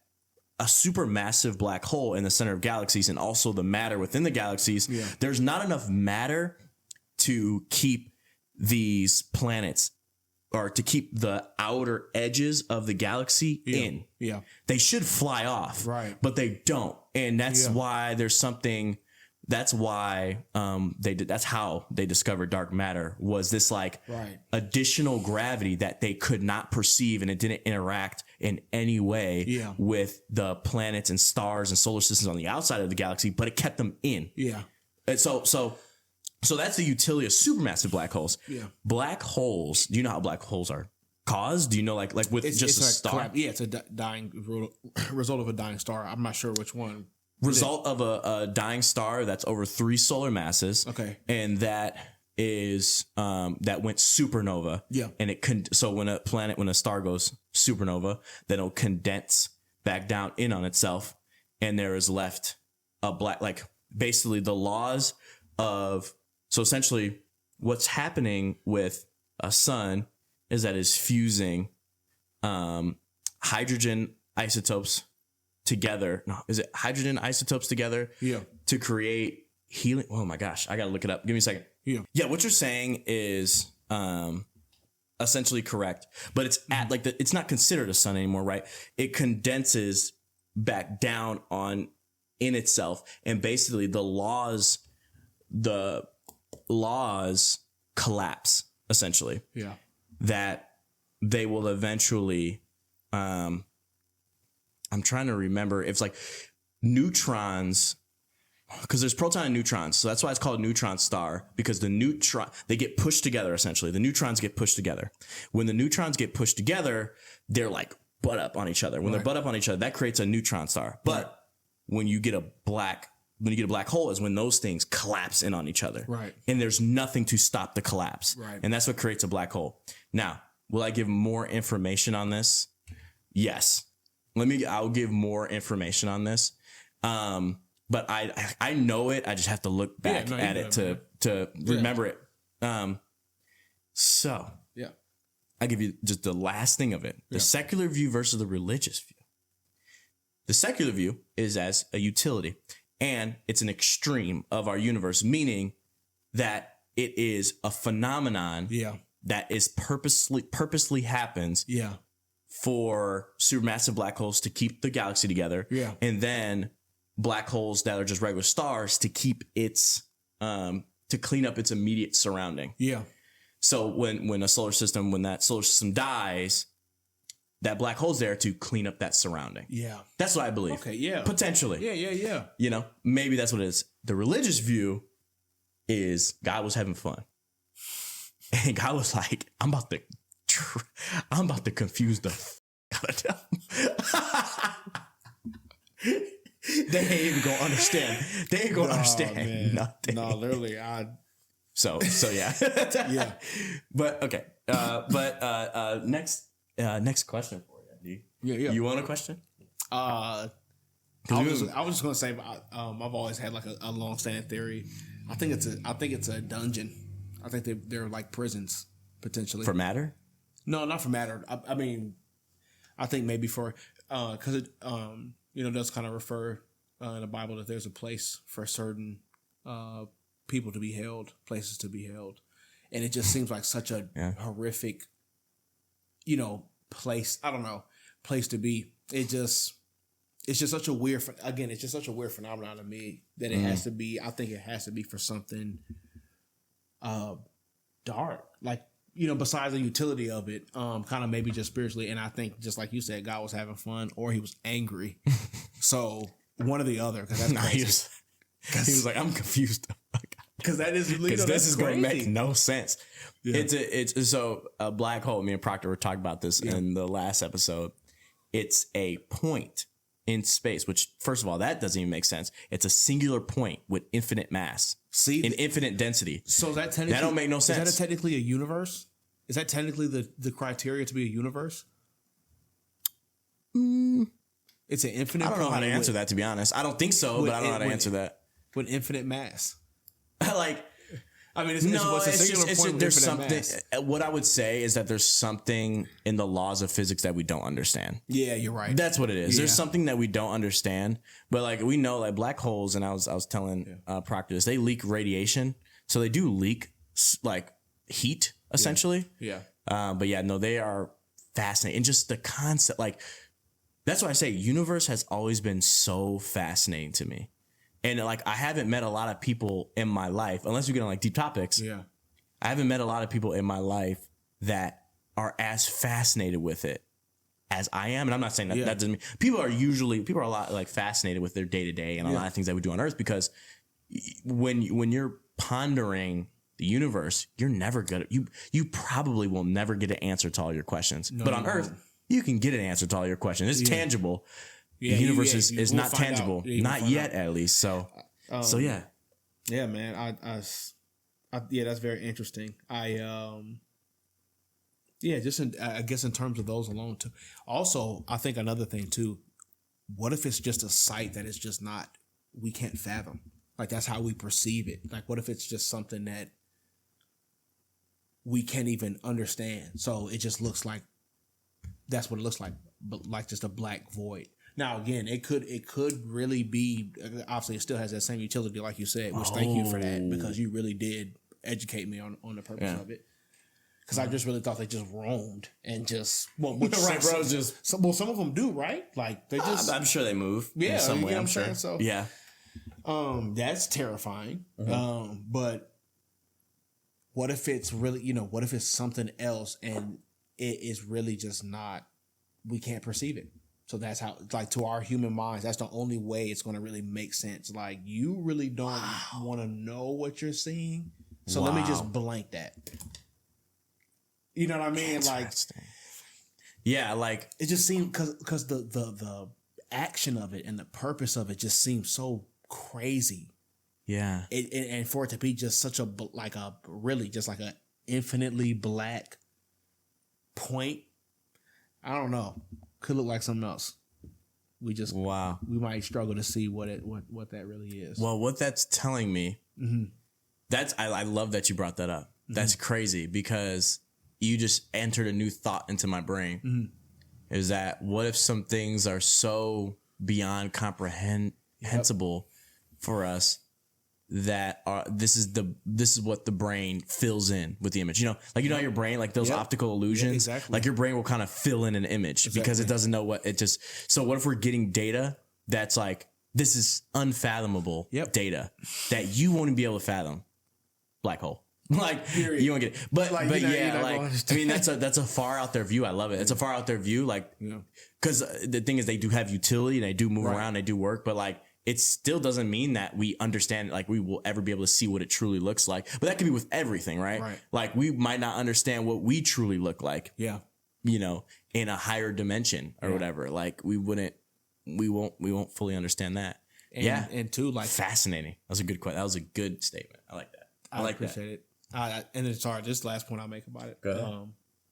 a supermassive black hole in the center of galaxies, and also the matter within the galaxies, there's not enough matter to keep these planets, or to keep the outer edges of the galaxy in. Yeah. They should fly off, right? But they don't. And that's why there's something. That's why that's how they discovered dark matter, was this additional gravity that they could not perceive, and it didn't interact in any way with the planets and stars and solar systems on the outside of the galaxy, but it kept them in. Yeah. And so that's the utility of supermassive black holes. Yeah. Black holes. Do you know how black holes are caused? Do you know like with it's a star? It's a dying result of a dying star. I'm not sure which one. Result of a dying star that's over 3 solar masses. Okay. And that is that went supernova. Yeah. And so when a star goes supernova, then it'll condense back down in on itself, and there is left a black, like, basically the laws of, so essentially what's happening with a sun is that it's fusing hydrogen isotopes together. No, is it hydrogen isotopes together? Yeah. To create helium. Oh my gosh, I gotta look it up. Give me a second. Yeah. Yeah, what you're saying is essentially correct, but it's at like it's not considered a sun anymore, right? It condenses back down on in itself, and basically the laws collapse essentially. Yeah. That they will eventually I'm trying to remember if it's like neutrons, because there's proton and neutrons, so that's why it's called a neutron star, because they get pushed together. Essentially the neutrons get pushed together. When the neutrons get pushed together, they're like butt up on each other. When they're butt up on each other, that creates a neutron star. But when you get a black hole is when those things collapse in on each other. Right. And there's nothing to stop the collapse. Right. And that's what creates a black hole. Now, will I give more information on this? Yes. I'll give more information on this. But I know it. I just have to look back at it to remember it. So yeah, I give you just the last thing of it. The secular view versus the religious view. The secular view is as a utility, and it's an extreme of our universe, meaning that it is a phenomenon that is purposely happens for supermassive black holes to keep the galaxy together. Yeah. And then black holes that are just regular stars to keep its to clean up its immediate surrounding. Yeah. So when that solar system dies, that black hole's there to clean up that surrounding. Yeah. That's what I believe. Okay, yeah. Potentially. Yeah. You know, maybe that's what it is. The religious view is God was having fun. And God was like, I'm about to confuse the out of them. They ain't even gonna understand. They ain't gonna understand nothing. No, literally, So yeah. Yeah. But okay. Next question for you, D. Yeah. You want a question? I was just gonna say, I've always had like a long-standing theory. I think it's a dungeon. I think they're like prisons potentially for matter. No, not for matter. I mean, I think maybe for because it does kind of refer in the Bible that there's a place for certain people to be held, places to be held, and it just seems like such a horrific, place. I don't know, place to be. It's just such a weird. Again, it's just such a weird phenomenon to me that it has to be. I think it has to be for something dark, like. Besides the utility of it, kind of maybe just spiritually. And I think just like you said, God was having fun or he was angry. So one or the other. Cause that's crazy. He was like, I'm confused. Cause that is, this is going to make no sense. Yeah. It's so a black hole. Me and Proctor were talking about this in the last episode. It's a point in space, which first of all, that doesn't even make sense. It's a singular point with infinite mass. See, in infinite density. So is that technically, that don't make no sense. Is that technically a universe? Is that technically the criteria to be a universe? It's an infinite. I don't know how to answer that, to be honest. I don't think so, but I don't know how to answer that. With infinite mass, there's something. What I would say is that there's something in the laws of physics that we don't understand. Yeah, you're right. That's what it is. Yeah. There's something that we don't understand, but like we know, like black holes, and I was telling Proctor this, they leak radiation, so they do leak like heat essentially. Yeah. But yeah, no, they are fascinating, and just the concept, like that's why I say universe has always been so fascinating to me. And like, I haven't met a lot of people in my life, unless you get on like deep topics. Yeah. I haven't met a lot of people in my life that are as fascinated with it as I am. And I'm not saying that that doesn't mean people are a lot like fascinated with their day to day and a lot of things that we do on Earth, because when you're pondering the universe, you're never good at, you probably will never get an answer to all your questions. No, but on Earth, you can get an answer to all your questions. It's tangible. Yeah, the universe is not tangible, not yet at least. So yeah. Yeah, man. I that's very interesting. I guess in terms of those alone too. Also, I think another thing too, what if it's just a sight that is just not, we can't fathom? Like that's how we perceive it. Like what if it's just something that we can't even understand. So it just looks like that's what it looks like, but like just a black void. Now again, it could really be, obviously it still has that same utility like you said, which thank you for that, because you really did educate me on the purpose of it. Because I just really thought they just roamed and just right, bro. Just some of them do, right? Like they just. I'm sure they move. Yeah, in some way. I'm sure. saying? So yeah. That's terrifying. But what if it's really, what if it's something else and it is really just not? We can't perceive it. So that's how, like, to our human minds, that's the only way it's going to really make sense. Like, you really don't want to know what you're seeing. So let me just blank that. You know what I mean? Like, yeah, like it just seemed because the action of it and the purpose of it just seems so crazy. Yeah, and for it to be just such a really just like a infinitely black point, I don't know. Could look like something else. We might struggle to see what that really is. Well, what that's telling me, I love that you brought that up. That's crazy because you just entered a new thought into my brain. Is that what if some things are so beyond comprehensible for us that this is what the brain fills in with the image. Like how your brain, like those optical illusions, exactly. Like your brain will kind of fill in an image because it doesn't know what it just. So what if we're getting data that's like, this is unfathomable data that you won't even be able to fathom? Black hole. Like you won't get it, but I mean that's a far out there view. I love it. It's a far out there view, like because the thing is they do have utility and they do move around, they do work, but like it still doesn't mean that we understand, like we will ever be able to see what it truly looks like. But that could be with everything, right? Like we might not understand what we truly look like. Yeah, in a higher dimension or whatever. Like we won't fully understand that. And too, like fascinating. That was a good question. That was a good statement. I like that. I like appreciate it. And then sorry, this last point I'll make about it. Go ahead.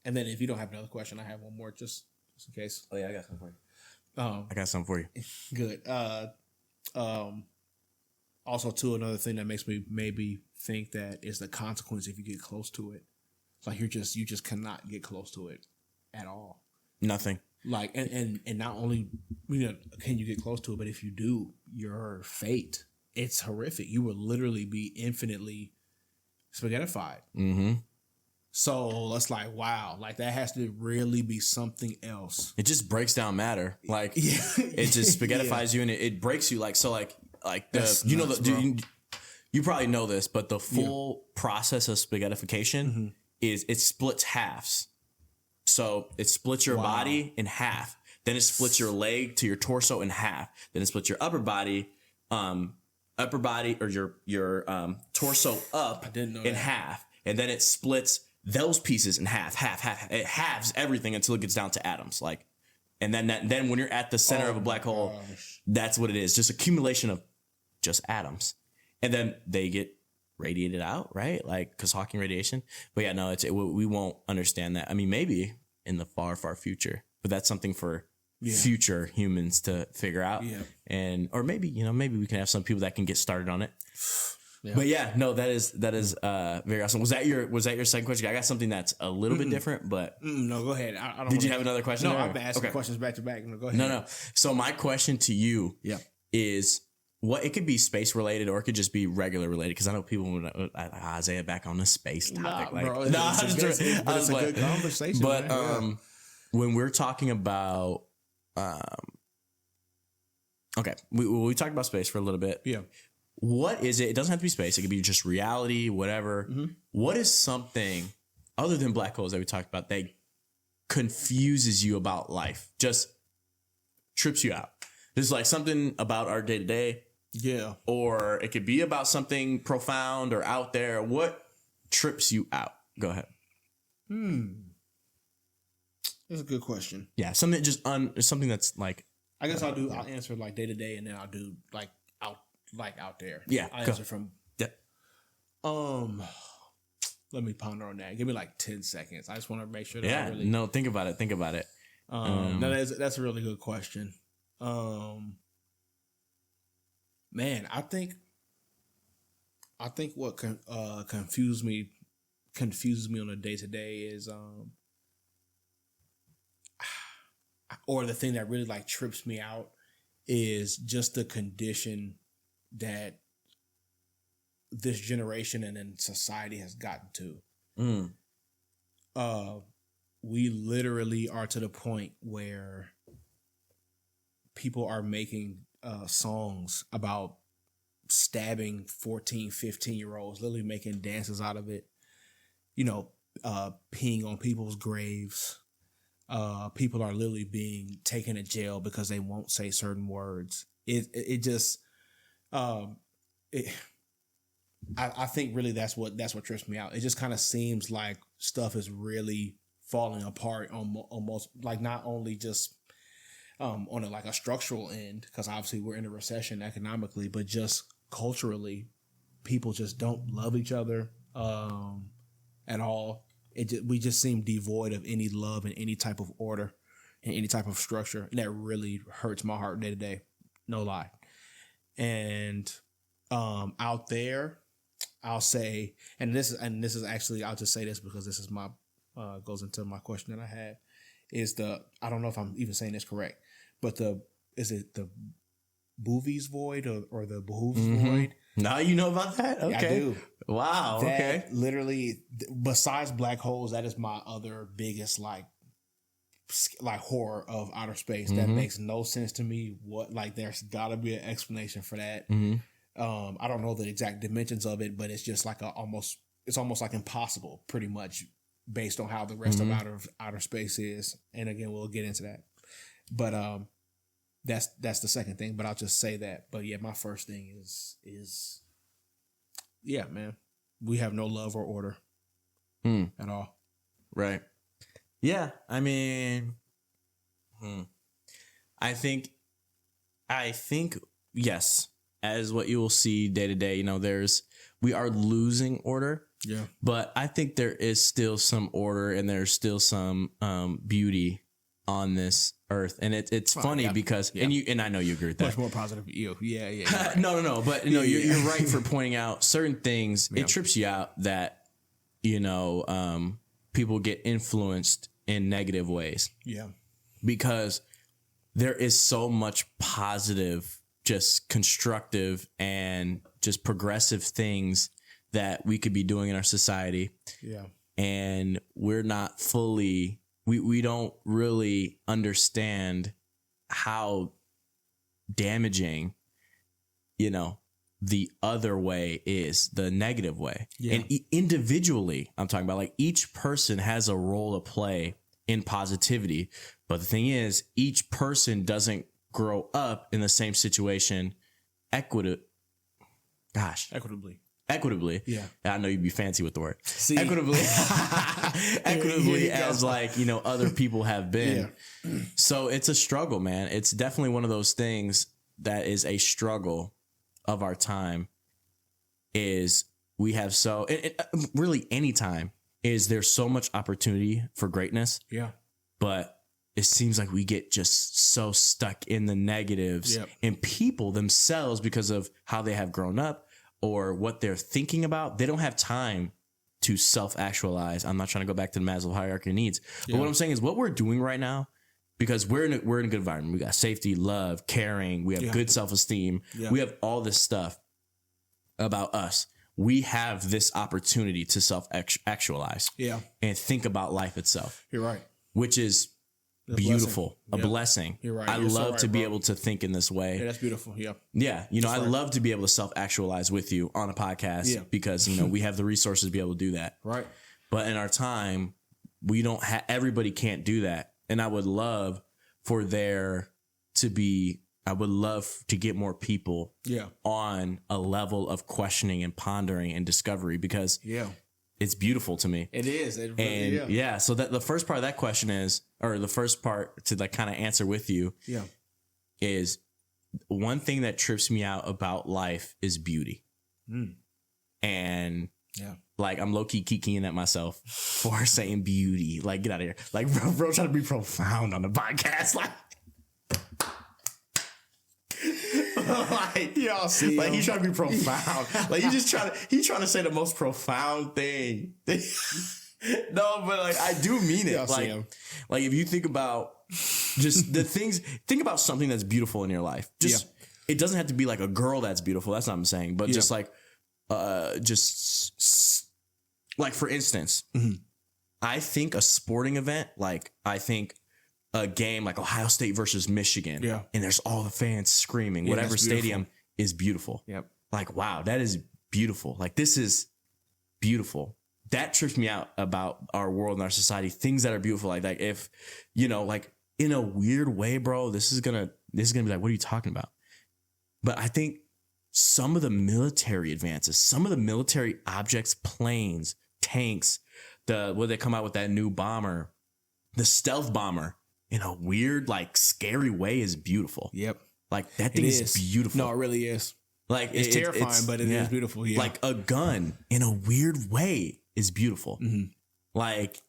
And then if you don't have another question, I have one more just in case. Oh yeah, I got something for you. I got something for you. Good. Also, too, another thing that makes me maybe think that is the consequence if you get close to it. Like you just cannot get close to it at all. Nothing. Like and not only can you get close to it, but if you do, your fate, it's horrific. You will literally be infinitely spaghettified. So it's like, wow, like that has to really be something else. It just breaks down matter. Like it just spaghettifies you and it breaks you. Like, so like the, you probably know this, but the full process of spaghettification is it splits halves. So it splits your body in half. Then it splits your leg to your torso in half. Then it splits your upper body or your torso up in half, and then it splits those pieces in half. It halves everything until it gets down to atoms. Like, and then when you're at the center of a black hole, that's what it is. Just accumulation of just atoms, and then they get radiated out, right? Like, because Hawking radiation. But yeah, no, we won't understand that. I mean, maybe in the far future, but that's something for future humans to figure out. Or maybe we can have some people that can get started on it. But yeah, no, that is very awesome. Was that your second question? I got something that's a little bit different, but no, go ahead. I don't. Did you have another question? No, I've been asking questions back to back. No, go ahead. No. So my question to you is, what it could be space related or it could just be regular related, because I know people would Isaiah back on the space topic. It's a good conversation. But when we're talking about okay, we talked about space for a little bit. Yeah. What is it? It doesn't have to be space. It could be just reality, whatever. What is something other than black holes that we talked about that confuses you about life? Just trips you out. There's like something about our day to day. Yeah. Or it could be about something profound or out there. What trips you out? Go ahead. That's a good question. Yeah. Something just something that's like, I guess I'll answer like day to day, and then I'll do like out there. Yeah. I'll answer from. Yeah. Let me ponder on that. Give me like 10 seconds. I just want to make sure that I really. No, think about it. No, that's a really good question. Man, I think what confuses me confuses me on a day-to-day is or the thing that really like trips me out is just the condition that this generation and then society has gotten to. We literally are to the point where people are making songs about stabbing 14, 15-year-olds, literally making dances out of it, peeing on people's graves. People are literally being taken to jail because they won't say certain words. I think really that's what trips me out. It just kind of seems like stuff is really falling apart on almost like not only just on a structural end, because obviously we're in a recession economically, but just culturally, people just don't love each other at all. We just seem devoid of any love and any type of order and any type of structure, and that really hurts my heart day to day. No lie. And out there, I'll say, and this is actually, I'll just say this because this is my goes into my question that I had, is I don't know if I'm even saying this correct, but is it the Boötes void or the Behooves void? Now you know about that? Okay. Yeah, I do. Wow. Okay. Literally, besides black holes, that is my other biggest like horror of outer space. That makes no sense to me. There's got to be an explanation for that. I don't know the exact dimensions of it, but it's just like it's almost like impossible, pretty much, based on how the rest of outer space is. And again, we'll get into that. But that's the second thing. But I'll just say that. But yeah, my first thing is yeah, man, we have no love or order at all. Right. Yeah. I mean, I think yes. As what you will see day to day, we are losing order. Yeah. But I think there is still some order and there's still some beauty on this earth. And it's funny because and I know you agree with that. Much more positive. Yeah. Right. No. But you're right for pointing out certain things. Yeah. It trips you out that, people get influenced in negative ways. Yeah. Because there is so much positive, just constructive and just progressive things that we could be doing in our society. Yeah. And we're not fully, we don't really understand how damaging, the other way is, the negative way. Yeah. And individually, I'm talking about, like, each person has a role to play in positivity. But the thing is, each person doesn't grow up in the same situation equitably. Yeah. I know you'd be fancy with the word. See? Equitably as other people have been. Yeah. So it's a struggle, man. It's definitely one of those things that is a struggle of our time. Is we have really any time is there's so much opportunity for greatness. Yeah. But it seems like we get just so stuck in the negatives. Yep. And people themselves, because of how they have grown up or what they're thinking about, they don't have time to self-actualize. I'm not trying to go back to the Maslow hierarchy of needs. But what I'm saying is what we're doing right now, because we're in a good environment. We got safety, love, caring. We have good self-esteem. Yeah. We have all this stuff about us. We have this opportunity to self-actualize and think about life itself. You're right. Which is beautiful, a blessing. You're right. I love to be able to think in this way. Yeah, that's beautiful. Yeah. Yeah. I love to be able to self-actualize with you on a podcast because, we have the resources to be able to do that. Right. But in our time, we don't have, everybody can't do that. And I would love for there to be, I would love to get more people on a level of questioning and pondering and discovery because it's beautiful to me. It is. So that the first part of that question is, or the first part to like kind of answer with you is one thing that trips me out about life is beauty. And like I'm low key kikiing at myself for saying beauty. Like, get out of here. Like, bro trying to be profound on the podcast. Like, like, y'all see like him. he's trying to be profound. Like he's trying to say the most profound thing. No, but like I do mean it. Y'all see him. Like if you think about just the things, think about something that's beautiful in your life. Just it doesn't have to be like a girl that's beautiful. That's not what I'm saying. But just like, like for instance, I think a sporting event, like I think a game like Ohio State versus Michigan, and there's all the fans screaming, whatever stadium is beautiful. Yep. Like, wow, that is beautiful. Like this is beautiful. That trips me out about our world and our society. Things that are beautiful, like if, you know, like in a weird way, bro, this is gonna be like, what are you talking about? But I think some of the military advances, some of the military objects, planes, tanks, where they come out with that new bomber, the stealth bomber, in a weird, like scary way is beautiful. Yep. Like that thing is beautiful. No, it really is. Like it's terrifying, but it is beautiful. Yeah. Like a gun in a weird way is beautiful. Like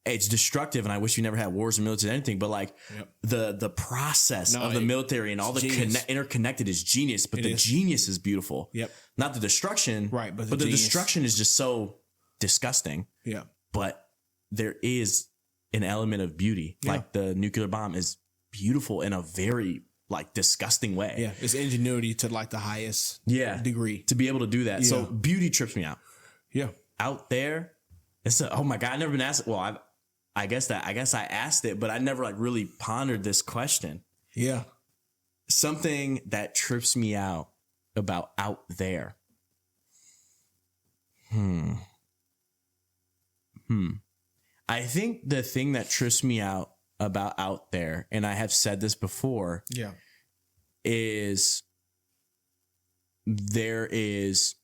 it's destructive, and I wish we never had wars or military or anything. But like the process of the military and all the interconnected is genius. But the genius is beautiful. Yep. Not the destruction. Right. But the destruction is just so disgusting. Yeah. But there is an element of beauty. Yeah. Like the nuclear bomb is beautiful in a very like disgusting way. Yeah. It's ingenuity to like the highest degree to be able to do that. Yeah. So beauty trips me out. Yeah. Out there, oh my God, I've never been asked. Well, I guess I asked it, but I never like really pondered this question. Yeah. Something that trips me out about out there. I think the thing that trips me out about out there, and I have said this before, is there is,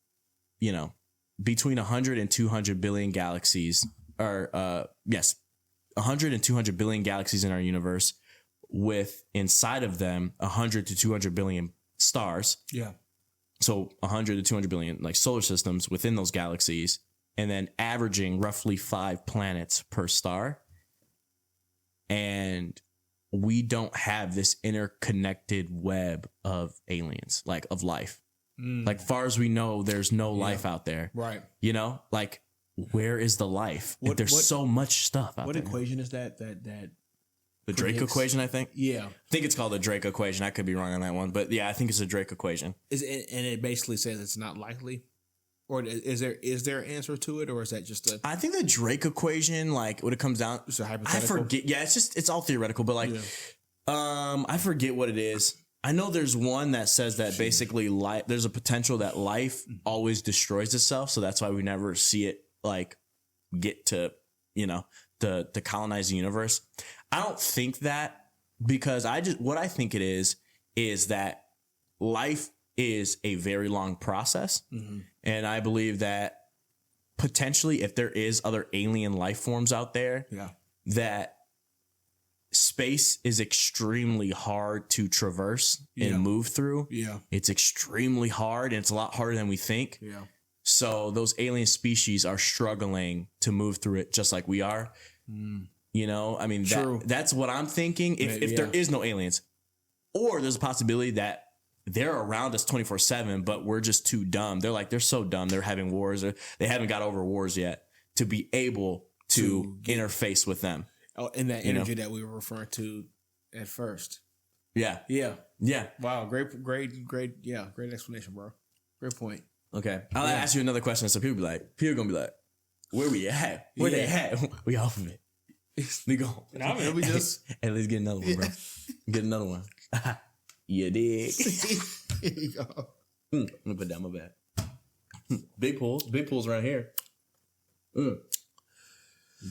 you know, between 100 and 200 billion galaxies, or 100 and 200 billion galaxies in our universe, with inside of them 100 to 200 billion stars. Yeah. So 100 to 200 billion like solar systems within those galaxies, and then averaging roughly 5 planets per star. And we don't have this interconnected web of aliens, like of life. Like far as we know, there's no life out there. Right. You know, like where is the life? There's so much stuff out there. What equation is that? The Drake equation, I think. Yeah. I think it's called the Drake equation. I could be wrong on that one, but yeah, I think it's a Drake equation. And it basically says it's not likely? Or is there an answer to it, or is that just a... I think the Drake equation, like what it comes down... It's a hypothetical? I forget. Yeah, it's all theoretical, but like, I forget what it is. I know there's one that says that basically there's a potential that life always destroys itself. So that's why we never see it like get to, you know, to colonize the universe. I don't think that, because what I think it is that life is a very long process. And I believe that potentially if there is other alien life forms out there, that space is extremely hard to traverse and move through. Yeah. It's extremely hard, and it's a lot harder than we think. Yeah. So those alien species are struggling to move through it just like we are. You know, I mean, that's what I'm thinking. If there is no aliens, or there's a possibility that they're around us 24/7, but we're just too dumb. They're so dumb. They're having wars, or they haven't got over wars yet to be able to interface with them. Oh, and that energy that we were referring to at first. Yeah. Yeah. Yeah. Wow. Great. Yeah. Great explanation, bro. Great point. Okay. I'll ask you another question. So people going to be like, where we at? Where they at? We off of it. We go. I mean, we just. Hey, let's get another one, bro. Get another one. You dig? Here you go. Let me put down my bag. Big pools around here.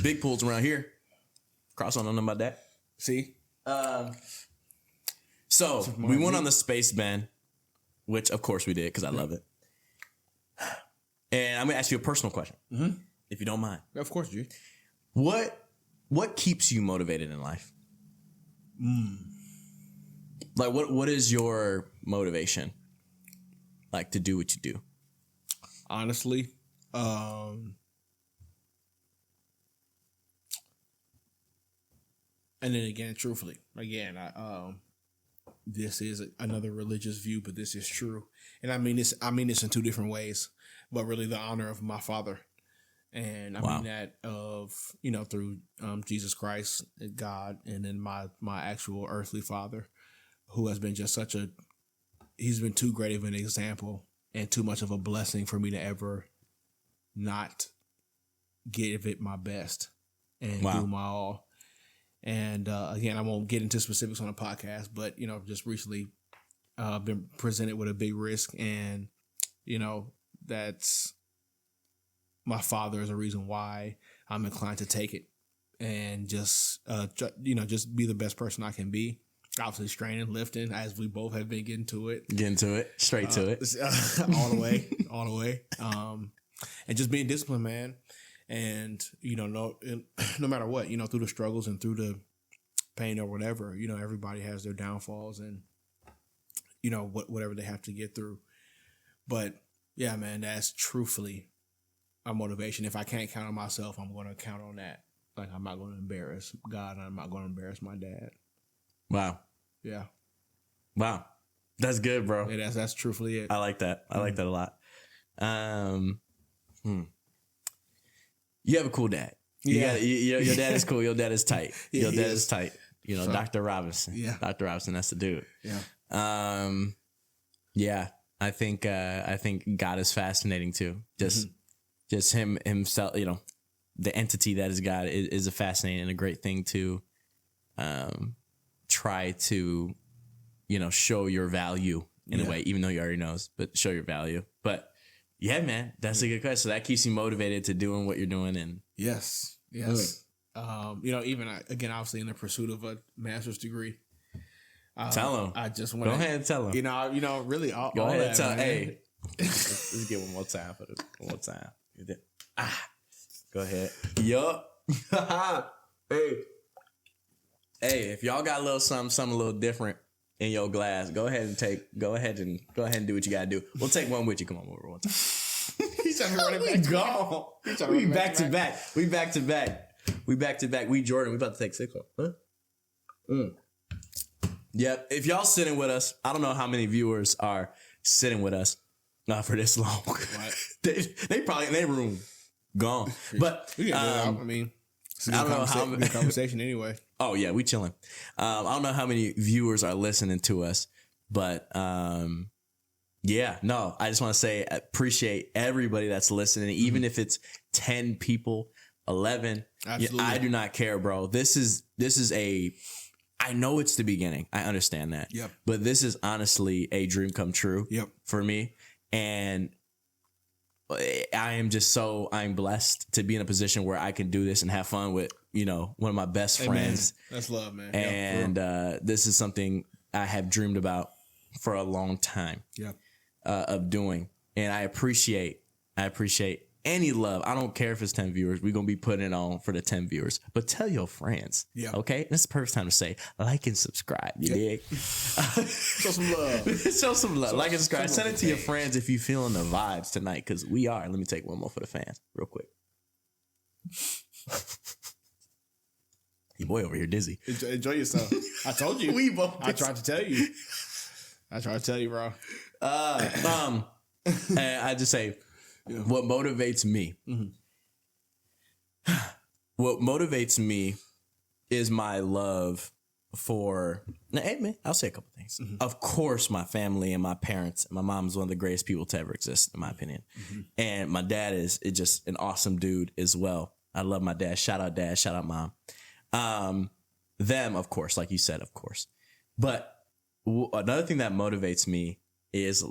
Big pools around here. Cross on them about that. See? So we went on the space bend, which of course we did because I love it. And I'm gonna ask you a personal question, if you don't mind. Of course, G. What keeps you motivated in life? Like what is your motivation? Like to do what you do? Honestly, and then again, truthfully, I this is another religious view, but this is true. And I mean this in two different ways, but really the honor of my father. And I mean that of, through Jesus Christ, God, and then my actual earthly father, who has been just he's been too great of an example and too much of a blessing for me to ever not give it my best and do my all. And again, I won't get into specifics on the podcast, but, just recently been presented with a big risk. And, that's my father is a reason why I'm inclined to take it and just be the best person I can be. Obviously straining, lifting, as we both have been getting to it. Straight to it. All the way. And just being disciplined, man. And, no matter what, through the struggles and through the pain or whatever, everybody has their downfalls and, whatever they have to get through. But yeah, man, that's truthfully a motivation. If I can't count on myself, I'm going to count on that. Like, I'm not going to embarrass God and I'm not going to embarrass my dad. Wow. Yeah. Wow. That's good, bro. Yeah, that's truthfully it. I like that. I like that a lot. You have a cool dad. Your dad is cool. Your dad is tight. Your dad is tight. Dr. Robinson. Yeah. Dr. Robinson, that's the dude. Yeah. Yeah. I think God is fascinating too. Just himself, the entity that is God is a fascinating and a great thing to try to, show your value in a way, even though you already knows, but show your value. But yeah, man, that's a good question. So that keeps you motivated to doing what you're doing. And yes. Even again, obviously in the pursuit of a master's degree. Tell him. I just want go ahead and tell him. Really all go ahead that, and tell. Man. Hey, let's get one more time for this. One more time. Go ahead. Yup. Hey, if y'all got a little something a little different in your glass, go ahead and do what you gotta do. We'll take one with you. Come on over one time. He's trying to run it back. Go. We back to back. We back to back. We Jordan. We about to take 6 off. Huh? Yep. If y'all sitting with us, I don't know how many viewers are sitting with us not for this long. they probably in their room gone. But I mean, it's a good conversation anyway. Oh yeah, we chilling. I don't know how many viewers are listening to us, but yeah, no, I just want to say I appreciate everybody that's listening, even if it's 10 people, 11. Absolutely. I do not care, bro. This is I know it's the beginning. I understand that. Yep. But this is honestly a dream come true for me. And I'm blessed to be in a position where I can do this and have fun with, one of my best friends. That's love, man. And this is something I have dreamed about for a long time of doing. And I appreciate any love. I don't care if it's 10 viewers. We're going to be putting it on for the 10 viewers. But tell your friends. Yeah. Okay? This is the perfect time to say like and subscribe. You dig? Show some love. Show some love. Like and subscribe. Send it to your friends if you're feeling the vibes tonight, because we are. Let me take one more for the fans real quick. Your boy over here dizzy. Enjoy yourself. I told you. I tried to tell you. Bro. And I just say, what motivates me? What motivates me is my love for. Now, hey man, I'll say a couple things. Of course, my family and my parents. My mom is one of the greatest people to ever exist, in my opinion. And my dad is just an awesome dude as well. I love my dad. Shout out dad. Shout out mom. Them, of course, like you said, of course. But another thing that motivates me is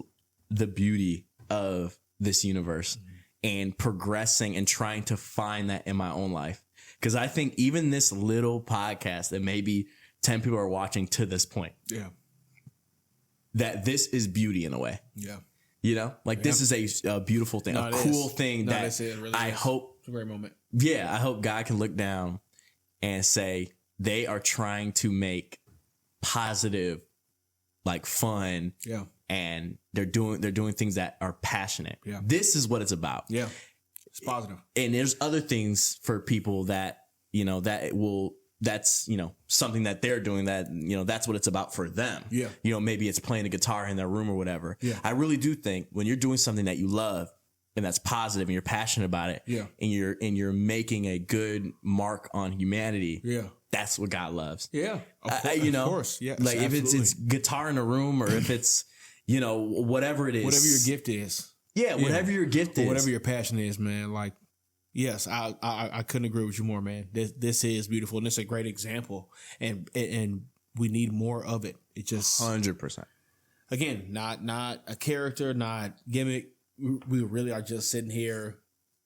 the beauty of this universe and progressing and trying to find that in my own life. Because I think even this little podcast that maybe 10 people are watching to this point, that this is beauty in a way. Yeah. This is a beautiful thing, a cool thing that really I hope. It's a great moment. Yeah. I hope God can look down and say they are trying to make positive, fun. Yeah. And they're doing things that are passionate. Yeah. This is what it's about. Yeah. It's positive. And there's other things for people that, that will that's, you know, something that they're doing that, you know, that's what it's about for them. Yeah. You know, maybe it's playing a guitar in their room or whatever. Yeah. I really do think when you're doing something that you love and that's positive and you're passionate about it, Yeah. and you're making a good mark on humanity, Yeah. that's what God loves. Yeah. You know, of course. Yeah. like if it's guitar in a room or if it's, you know, whatever it is, whatever your gift is. Yeah. Whatever your gift is, whatever your passion is, man. Like, yes, I couldn't agree with you more, man. This is beautiful, and it's a great example, and we need more of it. It just 100%. Again, not a character, not gimmick. We really are just sitting here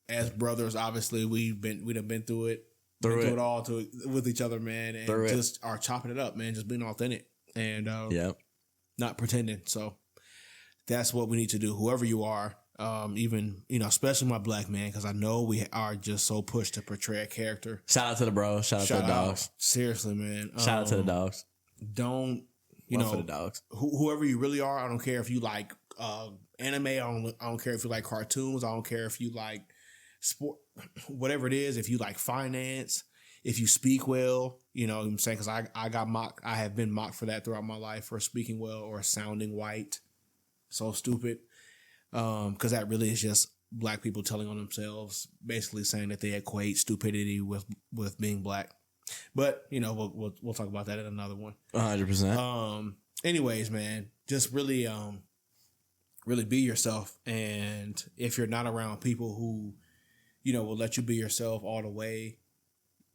as brothers. Obviously, we've been through it, with each other, man, and just are chopping it up, man. Just being authentic and not pretending. So that's what we need to do. Whoever you are. Even, you know, especially my black man, because I know we are just so pushed to portray a character. Shout out to the bros. Shout out to the dogs. Seriously, man. Shout out to the dogs. Don't, for the dogs. Whoever you really are, I don't care if you like anime. I don't care if you like cartoons. I don't care if you like sport, whatever it is. If you like finance, if you speak well, you know what I'm saying? Because I got mocked. I have been mocked for that throughout my life, for speaking well or sounding white. So stupid. Because that really is just black people telling on themselves, basically saying that they equate stupidity with being black. But you know, we'll talk about that in another one. 100%. Anyways, man, just really be yourself. And if you're not around people who, you know, will let you be yourself all the way,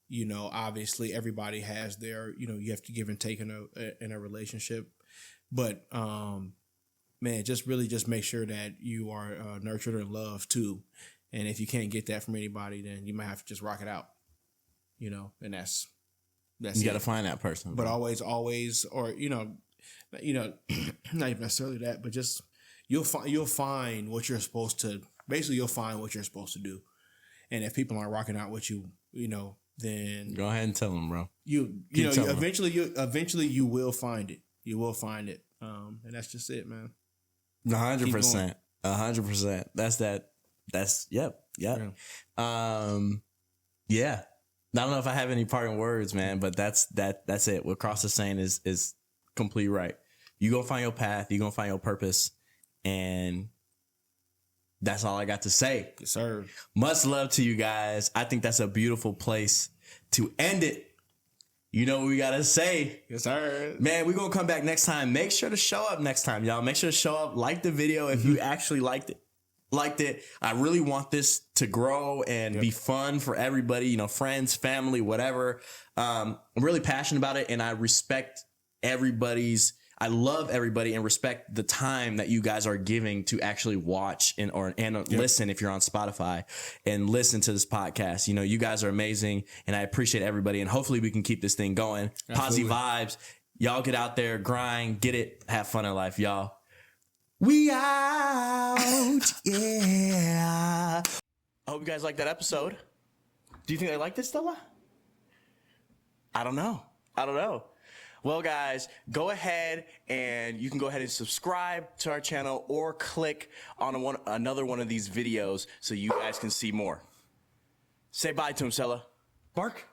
you know, obviously everybody has their, you know, you have to give and take in a relationship, but man, just make sure that you are nurtured and loved too. And if you can't get that from anybody, then you might have to just rock it out, you know, and that's you got to find that person. But always, or, you know, not even necessarily that, but just, you'll find what you're supposed to, basically you'll find what you're supposed to do. And if people aren't rocking out with you, you know, then go ahead and tell them, bro. Eventually you will find it. You will find it. And that's just it, man. 100%. 100%. That's yep. Yeah. Yeah. I don't know if I have any parting words, man, but that's it. What Cross is saying is completely right. You gonna find your path, you gonna find your purpose, and that's all I got to say. Yes, sir. Much love to you guys. I think that's a beautiful place to end it. You know what we gotta say. Yes, sir. Man, we're gonna come back next time. Make sure to show up next time, y'all. Make sure to show up, like the video if you actually liked it. I really want this to grow and be fun for everybody, you know, friends, family, whatever. I'm really passionate about it, and I respect I love everybody and respect the time that you guys are giving to actually watch and listen if you're on Spotify and listen to this podcast. You know, you guys are amazing, and I appreciate everybody, and hopefully we can keep this thing going. Absolutely. Positive vibes. Y'all get out there, grind, get it, have fun in life, y'all. We out. Yeah. I hope you guys liked that episode. Do you think they liked it, Stella? I don't know. Well, guys, go ahead and you can go ahead and subscribe to our channel or click on another one of these videos so you guys can see more. Say bye to him, Stella. Bark.